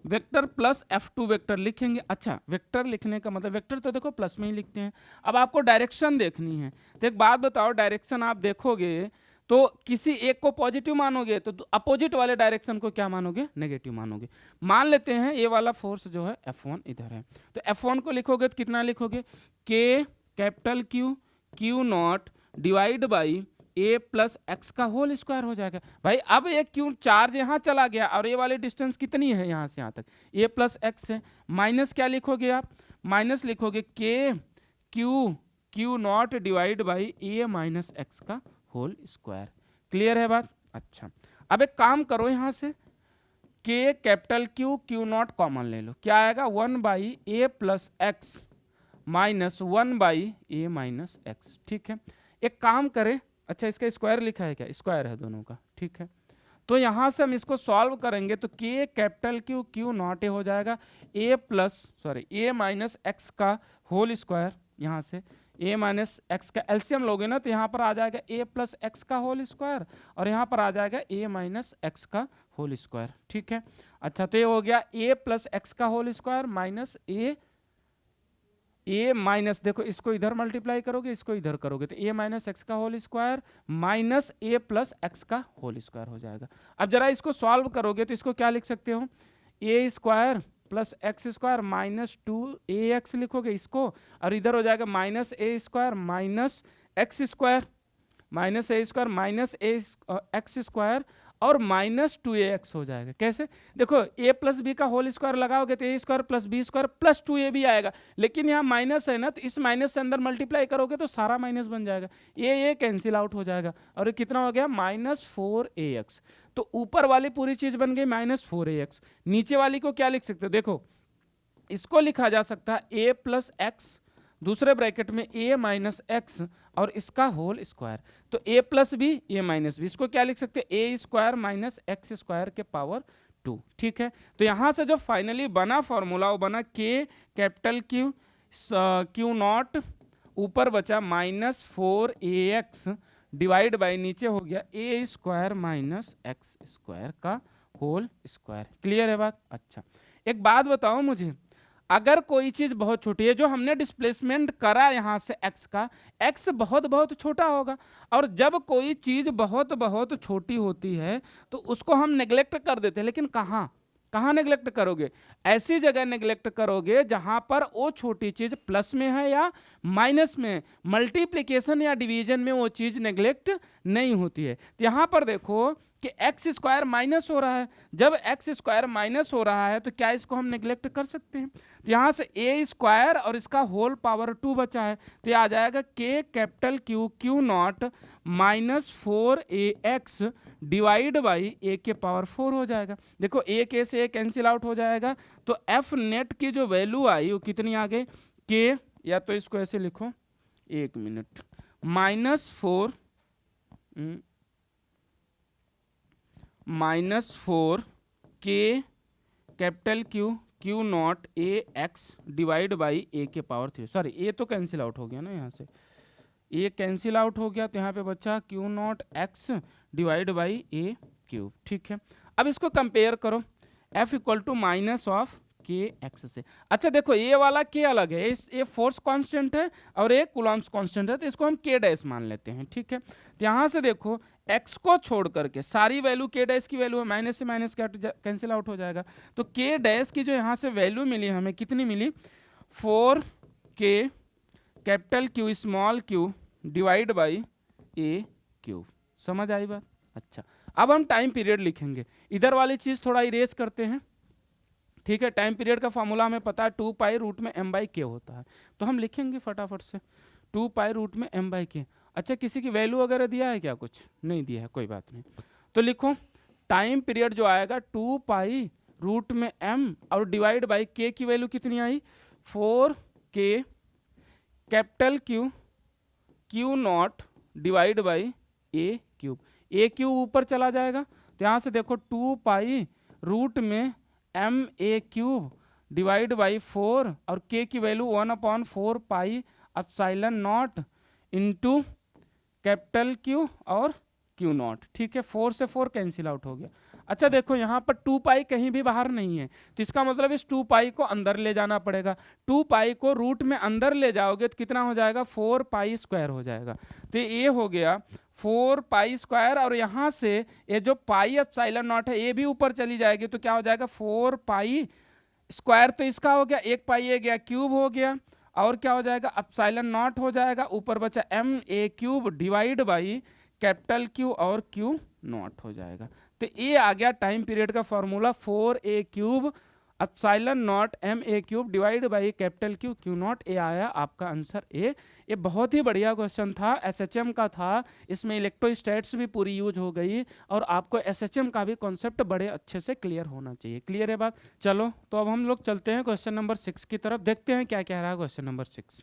vector plus F2 vector लिखेंगे। अच्छा वेक्टर लिखने का मतलब, वेक्टर तो देखो प्लस में ही लिखते हैं। अब आपको डायरेक्शन देखनी है तो एक बात बताओ, डायरेक्शन आप देखोगे तो किसी एक को पॉजिटिव मानोगे तो अपोजिट वाले डायरेक्शन को क्या मानोगे, नेगेटिव मानोगे। मान लेते हैं ये वाला फोर्स जो है F1 इधर है, तो F1 को लिखोगे तो कितना लिखोगे, K capital Q not divide by a plus x का होल स्क्वायर हो जाएगा। भाई अब ये क्यों चार्ज यहाँ चला गया और ये वाली डिस्टेंस कितनी है यहाँ से यहाँ तक, a प्लस एक्स है। माइनस क्या लिखोगे आप, माइनस लिखोगे Q not divide by a minus x का होल स्क्वायर। क्लियर है बात। अच्छा अब एक काम करो, यहाँ से K capital Q not common ले लो, क्या आएगा 1 by a plus x minus 1 by a minus x. ठीक है एक काम करें, अच्छा इसका स्क्वायर लिखा है क्या, स्क्वायर है दोनों का। ठीक है तो यहाँ से हम इसको सॉल्व करेंगे तो K capital Q naught a हो जाएगा a माइनस एक्स का होल स्क्वायर। यहाँ से a माइनस एक्स का एलसीएम लोगे ना तो यहाँ पर आ जाएगा a प्लस एक्स का होल स्क्वायर और यहाँ पर आ जाएगा a माइनस एक्स का होल स्क्वायर। ठीक है अच्छा तो ये हो गया a प्लस एक्स का whole square minus a minus, देखो इसको इधर मल्टीप्लाई करोगे इसको इधर करोगे तो a माइनस एक्स का whole square minus a plus x का होल स्क्वायर हो जाएगा। अब जरा इसको सॉल्व करोगे तो इसको क्या लिख सकते हो, a square plus x square minus 2ax लिखोगे इसको, और इधर हो जाएगा minus a square minus x square minus a square minus x square और माइनस 2ax हो जाएगा। कैसे, देखो a प्लस बी का होल स्क्वायर लगाओगे तो a square plus B square plus 2a भी आएगा, लेकिन यहाँ माइनस है ना तो इस माइनस से अंदर मल्टीप्लाई करोगे तो सारा माइनस बन जाएगा, ये कैंसिल आउट हो जाएगा और ये कितना हो गया माइनस 4ax। तो ऊपर वाली पूरी चीज बन गई माइनस 4ax। नीचे वाली को क्या लिख सकते हो, देखो इसको लिखा जा सकता है a प्लस एक्स दूसरे ब्रैकेट में a माइनस एक्स और इसका होल स्क्वायर, तो a plus B a minus B, इसको क्या लिख सकते हैं a square minus x square के पावर 2। ठीक है तो यहाँ से जो फाइनली बना फॉर्मूला वो बना K कैपिटल Q नॉट ऊपर बचा माइनस 4ax डिवाइड बाई नीचे हो गया a square minus x square का होल स्क्वायर। क्लियर है बात। अच्छा एक बात बताओ मुझे, अगर कोई चीज बहुत छोटी है, जो हमने डिस्प्लेसमेंट करा यहाँ से x का, x बहुत बहुत छोटा होगा। और जब कोई चीज बहुत बहुत छोटी होती है तो उसको हम नेग्लेक्ट कर देते हैं, लेकिन कहाँ कहाँ नेग्लेक्ट करोगे? ऐसी जगह नेग्लेक्ट करोगे जहां पर वो छोटी चीज प्लस में है या माइनस में, मल्टीप्लिकेशन या डिवीजन में वो चीज नेग्लेक्ट नहीं होती है। तो यहां पर देखो कि एक्स स्क्वायर माइनस हो रहा है, जब एक्स स्क्वायर माइनस हो रहा है तो क्या इसको हम नेग्लेक्ट कर सकते हैं? तो यहां से ए स्क्वायर और इसका होल पावर 2 बचा है, तो ये आ जाएगा K capital Q Q naught minus 4ax divide by a के पावर 4 हो जाएगा। देखो ए के से ए कैंसिल आउट हो जाएगा, तो एफ नेट की जो वैल्यू आई वो कितनी आ गई? के, या तो इसको ऐसे लिखो, एक minute, -4 -4 K capital Q Q naught a x divide by a के पावर 3। सॉरी, ए तो कैंसिल आउट हो गया ना, यहाँ से ए कैंसिल आउट हो गया, तो यहाँ पे बचा Q naught x divide by a cube. ठीक है, अब इसको कंपेयर करो, F equal to minus of K x से। अच्छा देखो, ये वाला के अलग है, ये फोर्स कांस्टेंट है और ये कूलम्ब्स कांस्टेंट है, तो इसको हम के डैश मान लेते हैं। ठीक है, तो यहाँ से देखो x को छोड़ करके सारी वैल्यू के डैश की वैल्यू है, माइनस से माइनस कैंसिल आउट हो जाएगा, तो के डैश की जो यहाँ से वैल्यू मिली हमें, कितनी मिली? 4 K capital Q small Q divide by a cube. समझ आई बात? अच्छा, अब हम टाइम पीरियड लिखेंगे, इधर वाली चीज थोड़ा इरेज करते हैं। ठीक है, टाइम पीरियड का फॉर्मूला हमें पता है, 2 पाई रूट में m बाई के होता है, तो हम लिखेंगे फटाफट से 2 पाई रूट में m बाई के। अच्छा, किसी की वैल्यू वगैरह दिया है क्या? कुछ नहीं दिया है, कोई बात नहीं, तो लिखो टाइम पीरियड जो आएगा 2 पाई रूट में m और डिवाइड बाई के की वैल्यू कितनी आई? 4 K capital Q Q naught divide by a cube. A cube ऊपर चला जाएगा, तो यहाँ से देखो 2 पाई रूट में M a cube divide by 4 और के की value 1/4 pi epsilon naught into capital Q और क्यू नॉट। ठीक है, 4 से 4 कैंसिल आउट हो गया। अच्छा देखो, यहाँ पर 2 पाई कहीं भी बाहर नहीं है, तो इसका मतलब इस 2 पाई को अंदर ले जाना पड़ेगा। 2 पाई को रूट में अंदर ले जाओगे तो कितना हो जाएगा? 4 पाई स्क्वायर हो जाएगा। तो ये हो गया 4 पाई स्क्वायर, और यहाँ से ये जो पाई एप्सिलॉन नॉट है ये भी ऊपर चली जाएगी, तो क्या हो जाएगा? 4 पाई स्क्वायर, तो इसका हो गया, एक पाई ये गया क्यूब हो गया, और क्या हो जाएगा? एप्सिलॉन नॉट हो जाएगा, ऊपर बचा m a cube divide by capital Q और क्यू नॉट हो जाएगा। तो ये आ गया टाइम पीरियड का formula, 4a cube epsilon naught m a cube divide by capital Q Q naught. ए आया आपका आंसर ए। ये बहुत ही बढ़िया क्वेश्चन था, एसएचएम का था, इसमें इलेक्ट्रोस्टैट्स भी पूरी यूज हो गई, और आपको एसएचएम का भी कॉन्सेप्ट बड़े अच्छे से क्लियर होना चाहिए। क्लियर है बात? चलो, तो अब हम लोग चलते हैं क्वेश्चन नंबर 6 की तरफ, देखते हैं क्या कह रहा है क्वेश्चन नंबर 6।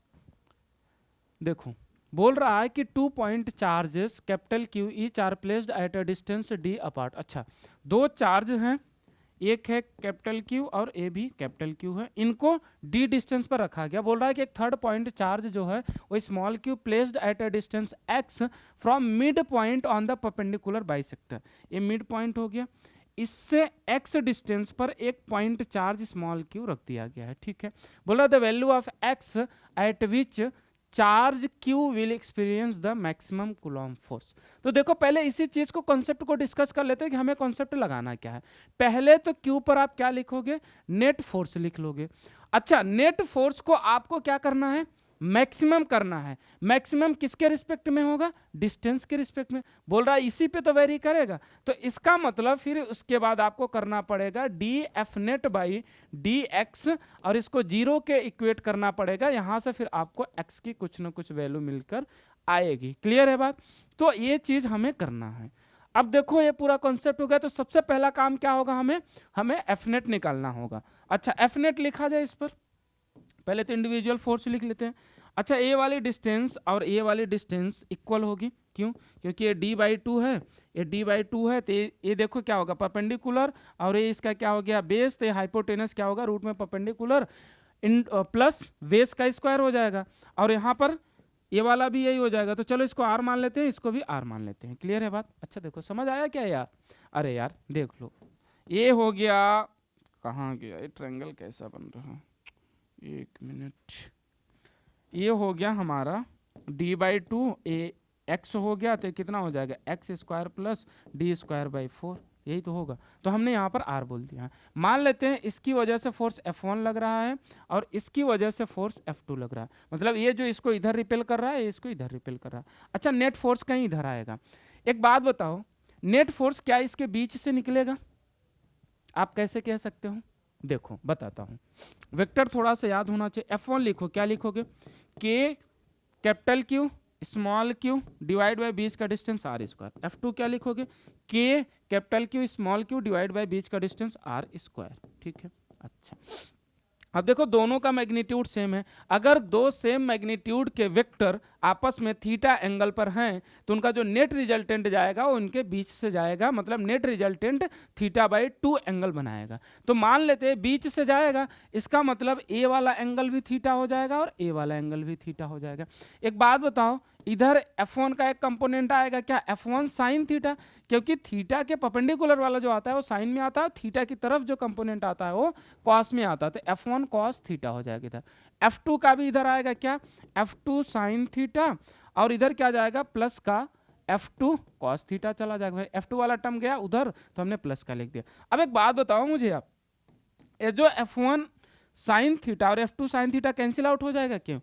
देखो, बोल रहा है कि 2 point charges capital Q each are placed at a distance D apart. अच्छा, 2 चार्ज हैं, एक है कैपिटल क्यू और ए भी कैपिटल क्यू है, इनको डी डिस्टेंस पर रखा गया। बोल रहा है कि एक थर्ड पॉइंट चार्ज जो है वो small Q placed at a distance x from mid point on the perpendicular bisector. ये मिड पॉइंट हो गया, इससे एक्स डिस्टेंस पर एक पॉइंट चार्ज स्मॉल क्यू रख दिया गया है। ठीक है, बोला the value of x eight which charge Q will experience the maximum coulomb force. तो देखो, पहले इसी चीज को, कॉन्सेप्ट को डिस्कस कर लेते हैं कि हमें कॉन्सेप्ट लगाना क्या है। पहले तो क्यू पर आप क्या लिखोगे? नेट फोर्स लिख लोगे। अच्छा, नेट फोर्स को आपको क्या करना है? मैक्सिमम करना है। मैक्सिमम किसके रिस्पेक्ट में होगा? डिस्टेंस के रिस्पेक्ट में। बोल रहा है इसी पे तो वेरी करेगा, तो इसका मतलब फिर उसके बाद आपको करना पड़ेगा D F net by D x, और इसको 0 के इक्वेट करना पड़ेगा। यहां से फिर आपको एक्स की कुछ ना कुछ वैल्यू मिलकर आएगी। क्लियर है बात? तो ये चीज हमें करना है। अब देखो, ये पूरा कॉन्सेप्ट हो गया, तो सबसे पहला काम क्या होगा? हमें एफ नेट निकालना होगा। अच्छा, एफ नेट लिखा जाए इस पर, पहले तो इंडिविजुअल फोर्स लिख लेते हैं। अच्छा, ए वाली डिस्टेंस और ए वाली डिस्टेंस इक्वल होगी, क्यों? क्योंकि ये d बाई 2 है, ये d बाई 2 है, तो ये देखो क्या होगा? परपेंडिकुलर, और ये इसका क्या हो गया? बेस, तो ये हाइपोटेनस क्या होगा? रूट में परपेंडिकुलर प्लस बेस का स्क्वायर हो जाएगा, और यहाँ पर ये वाला भी यही हो जाएगा। तो चलो इसको r मान लेते हैं, इसको भी r मान लेते हैं। क्लियर है बात? अच्छा देखो, समझ आया क्या यार? अरे यार देख लो, ये हो गया, कहाँ गया ये ट्रायंगल? कैसा बन रहा है? एक मिनट, ये हो गया हमारा d/2 ए x हो गया, तो कितना हो जाएगा x square plus D square by 4, यही तो होगा। तो हमने यहाँ पर r बोल दिया है। मान लेते हैं इसकी वजह से फोर्स F1 लग रहा है और इसकी वजह से फोर्स F2 लग रहा है, मतलब ये जो इसको इधर रिपेल कर रहा है, ये इसको इधर रिपेल कर रहा है। अच्छा, नेट फोर्स कहीं इधर आएगा। एक बात बताओ, नेट फोर्स क्या इसके बीच से निकलेगा? आप कैसे कह सकते हो? देखो बताता हूँ, वेक्टर थोड़ा सा याद होना चाहिए। F1 लिखो, क्या लिखोगे? K capital Q small q divide by बीच का डिस्टेंस r स्क्वायर। F2 क्या लिखोगे? K capital Q small q divide by बीच का डिस्टेंस r स्क्वायर। ठीक है, अच्छा अब देखो दोनों का मैग्नीट्यूड सेम है। अगर दो सेम मैग्नीट्यूड के वेक्टर आपस में थीटा एंगल पर हैं तो उनका जो नेट रिजल्टेंट जाएगा वो उनके बीच से जाएगा, मतलब नेट रिजल्टेंट θ/2 एंगल बनाएगा। तो मान लेते हैं बीच से जाएगा, इसका मतलब ए वाला एंगल भी थीटा हो जाएगा और ए वाला एंगल भी थीटा हो जाएगा। एक बात बताओ, इधर F1 का एक कंपोनेंट आएगा क्या? F1 साइन थीटा, क्योंकि थीटा के परपेंडिकुलर वाला जो आता है वो साइन में आता है, थीटा की तरफ जो कंपोनेंट आता है वो कॉस में आता है, तो F1 कॉस थीटा हो जाएगा इधर। F2 का भी इधर आएगा क्या? F2 साइन थीटा, और इधर क्या जाएगा प्लस का F2 कॉस थीटा चला जाएगा। भाई F2 वाला टर्म गया उधर तो हमने प्लस का लिख दिया। अब एक बात बताओ मुझे आप, ये जो F1 साइन थीटा और F2 sine theta cancel out हो जाएगा क्यों?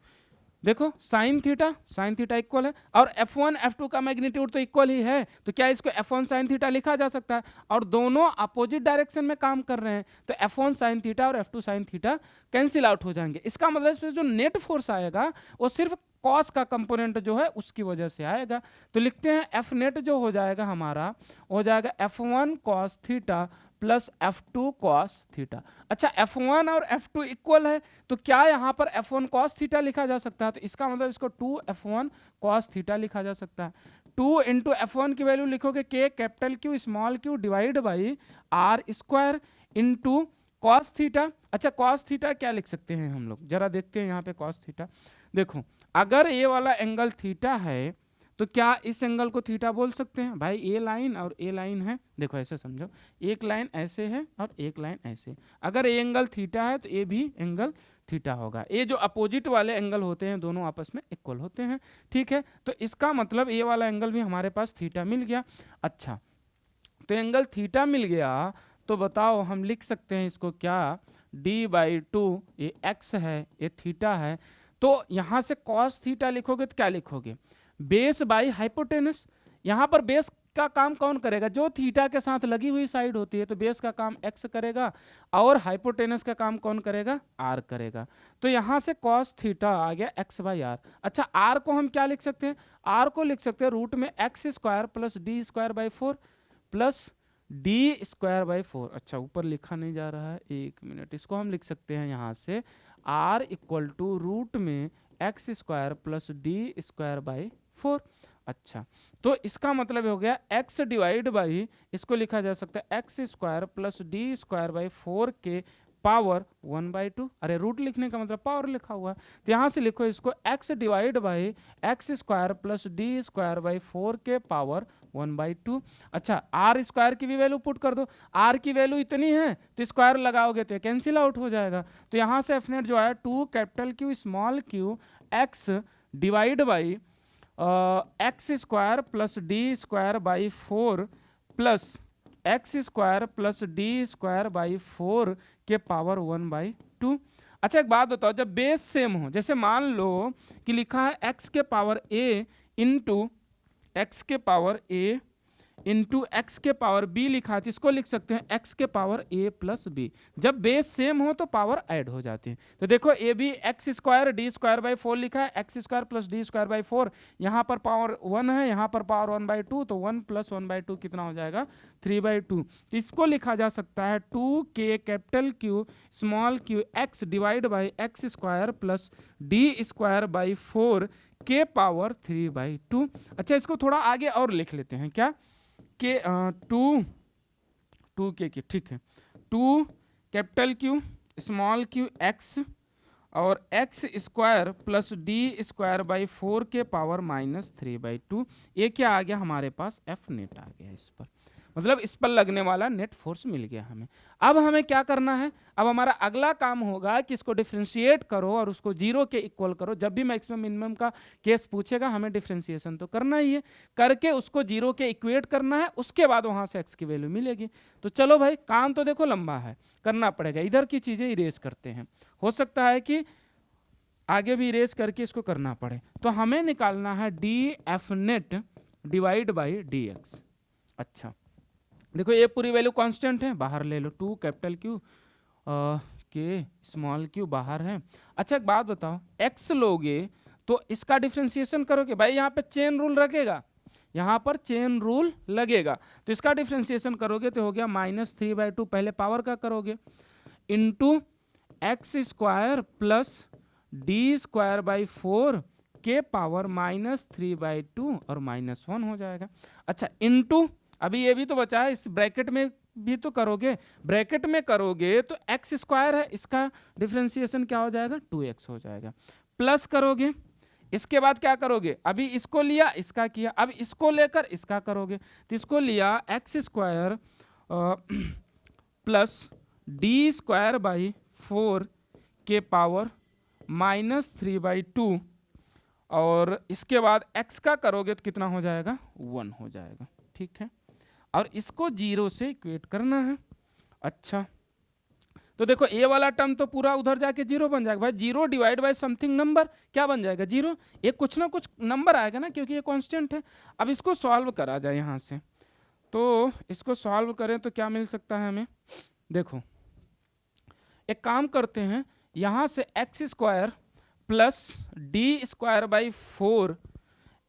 देखो साइन थीटा इक्वल है और F1 F2 का मैग्नीट्यूड तो इक्वल ही है, तो क्या इसको F1 साइन थीटा लिखा जा सकता है? और दोनों अपोजिट डायरेक्शन में काम कर रहे हैं, तो F1 साइन थीटा और F2 sine theta cancel out हो जाएंगे। इसका मतलब इसमें जो नेट फोर्स आएगा वो सिर्फ कॉस का कंपोनेंट जो है उसकी वजह से आएगा। तो लिखते हैं F नेट जो हो जाएगा हमारा, हो जाएगा F1 cos theta plus F2 cos theta. अच्छा, F1 और F2 इक्वल है, तो क्या यहाँ पर F1 कॉस थीटा लिखा जा सकता है? तो इसका मतलब इसको 2F1 कॉस थीटा लिखा जा सकता है। 2 इंटू F1 की वैल्यू लिखोगे K capital Q small q divide by R square into cos theta. अच्छा, कॉस थीटा क्या लिख सकते हैं हम लोग, जरा देखते हैं यहाँ पे कॉस थीटा। देखो अगर ये वाला एंगल थीटा है तो क्या इस एंगल को थीटा बोल सकते हैं? भाई ए लाइन और ए लाइन है, देखो ऐसे समझो, एक लाइन ऐसे है और एक लाइन ऐसे। अगर ए एंगल थीटा है तो ए भी एंगल थीटा होगा। ये जो अपोजिट वाले एंगल होते हैं दोनों आपस में इक्वल होते हैं। ठीक है, तो इसका मतलब ये वाला एंगल भी हमारे पास थीटा मिल गया। अच्छा, तो एंगल थीटा मिल गया, तो बताओ हम लिख सकते हैं इसको क्या? d/2, ये x है ये थीटा है, तो यहाँ से कॉस थीटा लिखोगे तो क्या लिखोगे? Base by hypotenuse. यहाँ पर बेस का काम कौन करेगा? जो थीटा के साथ लगी हुई साइड होती है, तो बेस का काम x करेगा और हाइपोटेनस का काम कौन करेगा? r करेगा। तो यहाँ से कॉस थीटा आ गया x/r। अच्छा, r को हम क्या लिख सकते हैं? r को लिख सकते हैं रूट में x square plus D square by 4 plus D square by 4। अच्छा, ऊपर लिखा नहीं जा रहा है, एक मिनट, इसको हम लिख सकते हैं यहाँ से r इक्वल टू रूट में x square plus D square by 4। अच्छा, तो इसका मतलब हो गया x डिवाइड बाई, इसको लिखा जा सकता है x square plus D square by 4 के पावर 1/2। अरे रूट लिखने का मतलब पावर लिखा हुआ है, तो यहाँ से लिखो इसको x divide by x square plus D square by 4 के पावर 1/2। अच्छा, आर स्क्वायर की भी वैल्यू पुट कर दो, आर की वैल्यू इतनी है तो स्क्वायर लगाओगे तो कैंसिल आउट हो जाएगा। तो यहाँ से एफ नेट जो है 2 capital Q small q x divide by x square plus D square by 4 plus x square plus D square by 4 के पावर 1/2। अच्छा, एक बात बताओ, जब बेस सेम हो, जैसे मान लो कि लिखा है x के पावर a इंटू एक्स के पावर a इंटू एक्स के पावर b लिखा है, तो इसको लिख सकते हैं x के पावर a प्लस b। जब बेस सेम हो तो पावर ऐड हो जाती है। तो देखो A B x square D square by 4 लिखा है, x square plus D square by 4, यहाँ पर पावर 1 है, यहाँ पर पावर 1/2, तो 1 प्लस 1/2 कितना हो जाएगा? 3/2। तो इसको लिखा जा सकता है 2k capital Q small q x divide by x square plus D square by 4 के पावर 3/2। अच्छा, इसको थोड़ा आगे और लिख लेते हैं क्या के 2 के, ठीक है, 2 capital Q small q x और x square plus D square by 4 के पावर -3/2। ये क्या आ गया हमारे पास? एफ नेट आ गया इस पर। मतलब इस पर लगने वाला नेट फोर्स मिल गया हमें। अब हमें क्या करना है, अब हमारा अगला काम होगा कि इसको डिफ्रेंशिएट करो और उसको जीरो के इक्वल करो। जब भी मैक्सिमम मिनिमम का केस पूछेगा हमें डिफ्रेंशिएशन तो करना ही है, करके उसको जीरो के इक्वेट करना है, उसके बाद वहां से एक्स की वैल्यू मिलेगी। तो चलो भाई, काम तो देखो लंबा है, करना पड़ेगा। इधर की चीजें इरेज करते हैं, हो सकता है कि आगे भी इरेज करके इसको करना पड़े। तो हमें निकालना है D F net divide by D x. अच्छा देखो ये पूरी वैल्यू कांस्टेंट है, बाहर ले लो, 2 कैपिटल क्यू के स्मॉल क्यू बाहर है। अच्छा एक बात बताओ, x लोगे तो इसका डिफ्रेंशिएशन करोगे, भाई यहाँ पे चेन रूल लगेगा, यहाँ पर चेन रूल लगेगा, तो इसका डिफ्रेंशिएशन करोगे तो हो गया -3/2, पहले पावर का करोगे, into x square plus D square by 4 के पावर -3/2 और -1 हो जाएगा। अच्छा इंटू, अभी ये भी तो बचा है, इस ब्रैकेट में भी तो करोगे, ब्रैकेट में करोगे तो एक्स स्क्वायर है, इसका डिफरेंशिएशन क्या हो जाएगा, 2x हो जाएगा, प्लस करोगे, इसके बाद क्या करोगे, अभी इसको लिया इसका किया, अब इसको लेकर इसका करोगे, तो इसको लिया x square plus D square by 4 के पावर -3/2 और इसके बाद x का करोगे तो कितना हो जाएगा, 1 हो जाएगा। ठीक है, और इसको जीरो से इक्वेट करना है। अच्छा तो देखो ये वाला टर्म तो पूरा उधर जाके जीरो बन जाएगा, भाई zero divide by something number क्या बन जाएगा, जीरो, ये कुछ ना कुछ नंबर आएगा ना, क्योंकि ये कांस्टेंट है। अब इसको सॉल्व करा जाए यहाँ से, तो इसको सॉल्व करें तो क्या मिल सकता है हमें, देखो एक काम करते हैं, यहाँ से x square plus D square by 4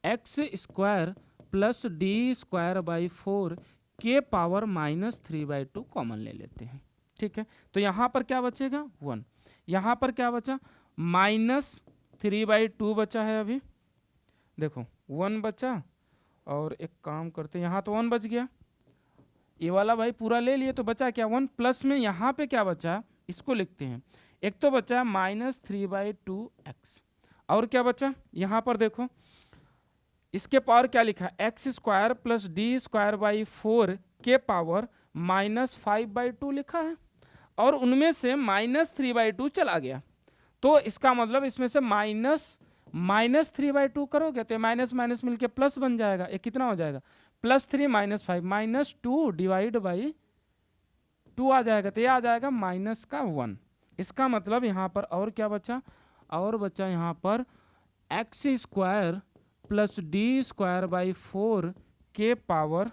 x square plus D square by 4 के पावर -3/2 कॉमन ले लेते हैं। ठीक है, तो यहाँ पर क्या बचेगा, 1, यहाँ पर क्या बचा, -3/2 बचा है, अभी देखो 1 बचा, और एक काम करते हैं, यहाँ तो 1 बच गया, ये वाला भाई पूरा ले लिए तो बचा क्या, 1, प्लस में यहाँ पे क्या बचा, इसको लिखते हैं, एक तो बचा -3/2x, और क्या बचा, यहाँ पर देखो इसके पावर क्या लिखा है, x square plus D square by 4 के पावर -5/2 लिखा है, और उनमें से -3/2 चला गया, तो इसका मतलब इसमें से -3/2 करोगे तो माइनस माइनस मिलके प्लस बन जाएगा, ये कितना हो जाएगा, +3 -5 -2 डिवाइड बाई 2 आ जाएगा, तो ये आ जाएगा -1। इसका मतलब यहाँ पर और क्या बचा, और बचा यहाँ पर x square plus D square by 4 के पावर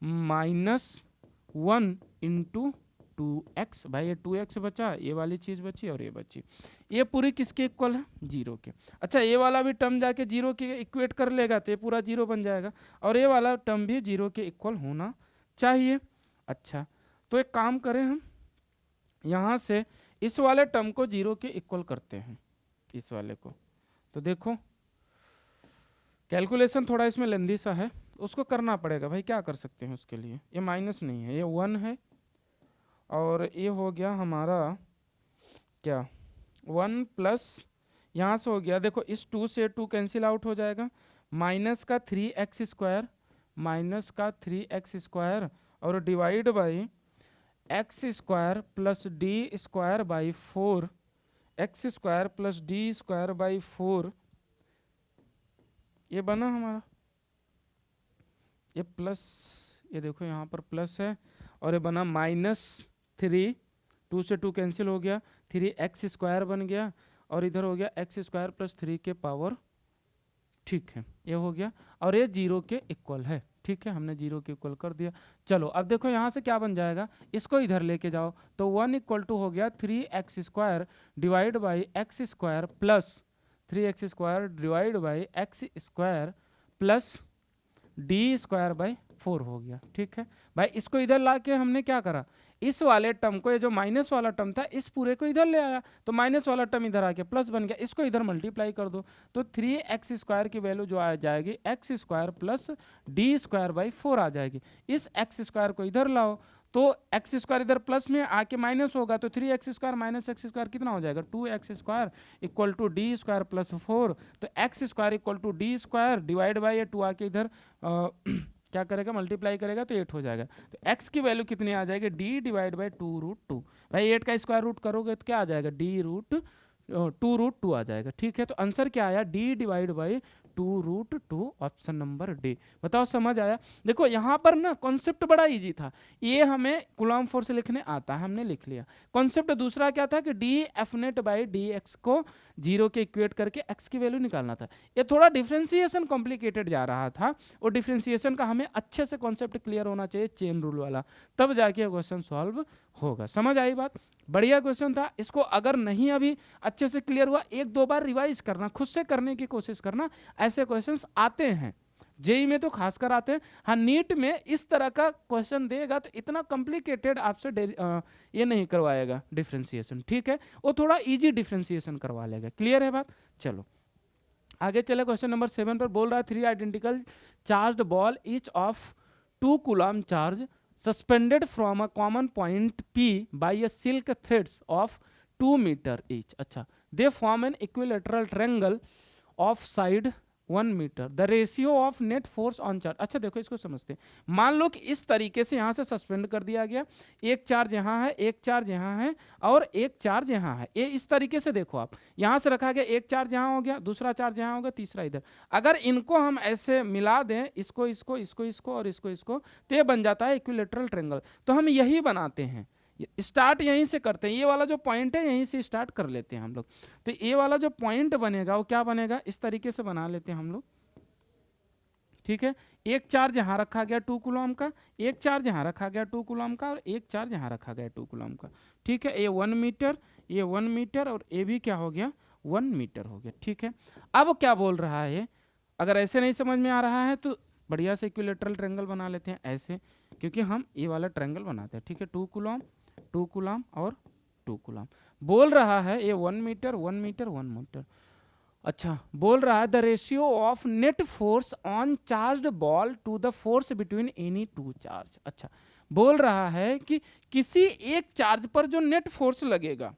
-1 इंटू 2x, भाई ये 2x बचा, ये वाली चीज़ बची और ये बची, ये पूरी किसके इक्वल है, जीरो के। अच्छा ये वाला भी टर्म जाके जीरो के इक्वेट कर लेगा तो ये पूरा जीरो बन जाएगा, और ये वाला टर्म भी जीरो के इक्वल होना चाहिए। अच्छा तो एक काम करें, हम यहाँ से इस वाले टर्म को जीरो के इक्वल करते हैं, इस वाले को, तो देखो कैलकुलेशन थोड़ा इसमें लेंदी सा है, उसको करना पड़ेगा भाई, क्या कर सकते हैं उसके लिए, ये माइनस नहीं है, ये 1 है, और ये हो गया हमारा क्या 1 प्लस यहाँ से हो गया, देखो इस 2 से 2 कैंसिल आउट हो जाएगा, -3x स्क्वायर और divide by x square plus D square by 4 x square plus D square by 4, ये बना हमारा, ये प्लस, ये देखो यहाँ पर प्लस है, और ये बना -3, 2 से 2 कैंसिल हो गया, 3x स्क्वायर बन गया, और इधर हो गया x स्क्वायर प्लस 3 के पावर, ठीक है ये हो गया, और ये जीरो के इक्वल है। ठीक है, हमने जीरो के इक्वल कर दिया। चलो अब देखो यहाँ से क्या बन जाएगा, इसको इधर लेके जाओ, तो 1 = हो गया 3x square divide by x square plus 3x square divide by x square plus D square by 4 हो गया। ठीक है भाई, इसको इधर ला के हमने क्या करा, इस वाले टर्म को, ये जो माइनस वाला टर्म था इस पूरे को इधर ले आया, तो माइनस वाला टर्म इधर आके प्लस बन गया, इसको इधर मल्टीप्लाई कर दो, तो 3x स्क्वायर की वैल्यू जो आ जाएगी x square plus D square by 4 आ जाएगी। इस एक्स स्क्वायर को इधर लाओ, तो एक्स स्क्वायर इधर प्लस में आके माइनस होगा, तो 3x square minus x square कितना हो जाएगा, 2x square equal to D square plus 4, तो x square equal to D square divide by 2 आके इधर क्या करेगा, मल्टीप्लाई करेगा तो 8 हो जाएगा। तो x की वैल्यू कितनी आ जाएगी, d डिवाइड बाई 2√2। भाई 8 का स्क्वायर रूट करोगे तो क्या आ जाएगा, d√2 आ जाएगा। ठीक है, तो आंसर क्या आया, d divide by 2√2, option number D. बताओ समझ आया। देखो यहाँ पर ना कॉन्सेप्ट बड़ा इजी था, ये हमें कूलॉम फोर्स लिखने आता है, हमने लिख लिया। कॉन्सेप्ट दूसरा क्या था कि D F net by D x को 0 के इक्वेट करके x की वैल्यू निकालना था। ये थोड़ा डिफ्रेंसिएशन कॉम्प्लिकेटेड जा रहा था, और डिफ्रेंसिएशन का हमें अच्छे से कॉन्सेप्ट क्लियर होना चाहिए, चेन रूल वाला, तब जाके क्वेश्चन सॉल्व होगा। समझ आई बात, बढ़िया क्वेश्चन था। इसको अगर नहीं अभी अच्छे से क्लियर हुआ, 1-2 बार रिवाइज करना, खुद से करने की कोशिश करना। ऐसे क्वेश्चंस आते हैं, जेई में तो खासकर आते हैं। हाँ, नीट में इस तरह का क्वेश्चन देगा तो इतना कॉम्प्लिकेटेड आपसे ये नहीं करवाएगा डिफरेंशिएशन, ठीक है, वो थोड़ा इजी डिफरेंशिएशन करवा लेगा। क्लियर है बात। चलो आगे चले, क्वेश्चन नंबर 7 पर बोल रहा है 3 identical charged ball each of 2 coulomb charge suspended from a common point P by a silk threads of 2 meter each. अच्छा, they form an equilateral triangle of side 1 meter. The ratio of net force on charge. अच्छा देखो इसको समझते हैं। मान लो कि इस तरीके से यहाँ से सस्पेंड कर दिया गया, एक चार्ज यहाँ है, एक चार्ज यहाँ है, और एक चार्ज यहाँ है। ये इस तरीके से देखो, आप यहाँ से रखा गया, एक चार्ज यहाँ हो गया, दूसरा चार्ज यहाँ होगा, तीसरा इधर। अगर इनको हम ऐसे मिला दें, इसको इसको इसको इसको और इसको इसको, तो ये बन जाता है इक्विलेटरल ट्रायंगल। तो हम यही बनाते हैं, स्टार्ट यहीं से करते हैं। ये वाला जो पॉइंट है यहीं से स्टार्ट कर लेते हैं हम लोग। तो ये वाला जो पॉइंट बनेगा वो क्या बनेगा, इस तरीके से बना लेते हैं हम लोग। ठीक है, एक चार्ज यहाँ रखा गया 2 कूलम का, एक चार्ज यहाँ रखा गया 2 कूलम का, और एक चार्ज यहाँ रखा गया 2 कूलम का। ठीक है, ये 1 मीटर, ये 1 मीटर, और ये भी क्या हो गया, 1 मीटर हो गया। ठीक है, अब क्या बोल रहा है, अगर ऐसे नहीं समझ में आ रहा है तो बढ़िया से इक्विलेटरल ट्रायंगल बना लेते हैं ऐसे, क्योंकि हम ये वाला ट्रायंगल बनाते हैं। ठीक है, 2 कूलम 2 कूलम और 2 कूलम। बोल रहा है ये 1 मीटर 1 मीटर 1 मीटर। अच्छा, बोल रहा है the ratio of net force on charged ball to the force between any 2 charge. अच्छा, बोल रहा है कि किसी एक चार्ज पर जो नेट फोर्स लगेगा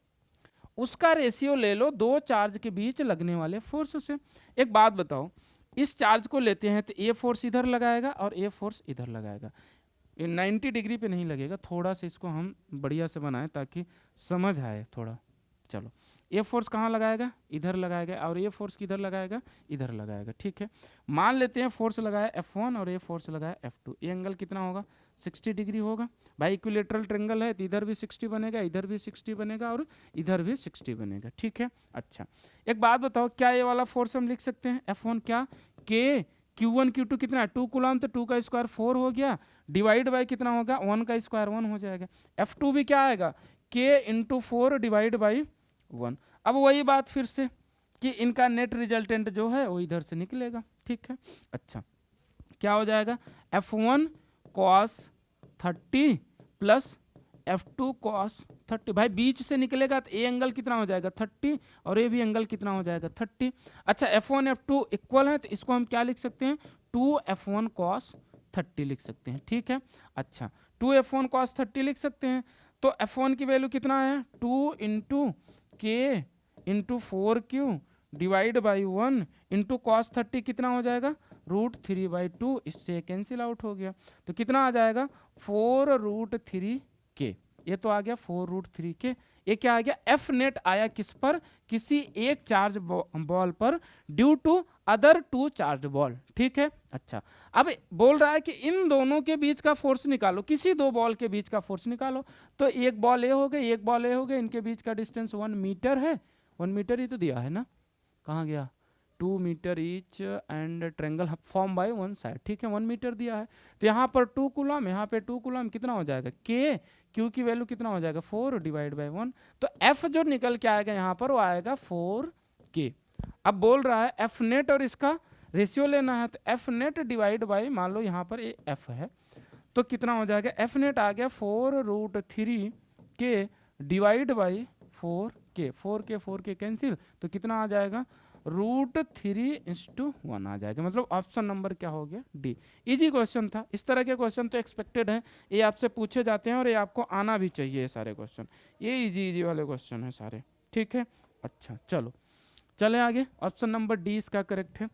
उसका रेशियो ले लो 2 चार्ज के बीच लगने वाले फोर्स से। एक बात बताओ, इस चार्ज को लेते हैं तो ये फोर्स इधर लगाएगा और ये फोर्स इधर लगाएगा। ये 90 डिग्री पे नहीं लगेगा, थोड़ा सा इसको हम बढ़िया से बनाएं ताकि समझ आए थोड़ा। चलो, ये फोर्स कहाँ लगाएगा, इधर लगाएगा, और ये फोर्स किधर लगाएगा, इधर लगाएगा। ठीक है, मान लेते हैं फोर्स लगाया F1 और ये फोर्स लगाया F2। ये एंगल कितना होगा, 60 डिग्री होगा। भाई इक्विलेटरल ट्रायंगल है तो इधर भी 60 बनेगा, इधर भी 60 बनेगा, और इधर भी 60 बनेगा। ठीक है, अच्छा एक बात बताओ, क्या ये वाला फोर्स हम लिख सकते हैं F1 क्या, K Q1 Q2 कितना है 2 कूलम, तो 2 का स्क्वायर 4 हो गया, डिवाइड बाई कितना होगा 1 का स्क्वायर 1 हो जाएगा। F2 भी क्या आएगा, K इंटू 4 डिवाइड बाई 1। अब वही बात फिर से कि इनका नेट रिजल्टेंट जो है वो इधर से निकलेगा। ठीक है, अच्छा क्या हो जाएगा, F1 cos 30 plus F2 cos 30। भाई बीच से निकलेगा तो ये एंगल कितना हो जाएगा 30, और ये भी एंगल कितना हो जाएगा 30। अच्छा, F1 F2 इक्वल है तो इसको हम क्या लिख सकते हैं, 2F1 cos 30 लिख सकते हैं। ठीक है, अच्छा 2F1 cos 30 लिख सकते हैं, तो F1 की वैल्यू कितना है, 2 into K into 4Q divide by 1 into cos 30 कितना हो जाएगा, √3/2। इससे कैंसिल आउट हो गया, तो कितना आ जाएगा 4√3K। ये तो आ गया 4√3K। ये क्या आ गया, F नेट आया किस पर, किसी एक चार्ज बॉल पर due to other 2 charge ball. ठीक है, अच्छा अब बोल रहा है कि इन दोनों के बीच का फोर्स निकालो, किसी 2 बॉल के बीच का फोर्स निकालो। तो एक बॉल ए हो गई, एक बॉल ए हो गई, इनके बीच का डिस्टेंस 1 मीटर है। 1 मीटर ही तो दिया है ना, कहाँ गया, 2 metre each and triangle form by 1 side. ठीक है, 1 मीटर दिया है, तो यहाँ पर 2 कूलम, यहाँ पे 2 कूलम, कितना हो जाएगा K, Q की वैल्यू कितना हो जाएगा 4 डिवाइड बाई 1। तो F जो निकल के आएगा यहाँ पर वो आएगा 4K। अब बोल रहा है F नेट और इसका रेशियो लेना है, तो F नेट डिवाइड बाई, मान लो यहाँ पर ये F है, तो कितना हो जाएगा, F नेट आ गया 4√3K divide by 4K। 4K cancel, तो कितना आ जाएगा, √3/1 आ जाएगा। मतलब ऑप्शन नंबर क्या हो गया, डी। इजी क्वेश्चन था, इस तरह के क्वेश्चन तो एक्सपेक्टेड है, ये आपसे पूछे जाते हैं और ये आपको आना भी चाहिए। ये सारे क्वेश्चन ये इजी वाले क्वेश्चन है सारे। ठीक है, अच्छा चलो चलें आगे, ऑप्शन नंबर डी इसका करेक्ट है।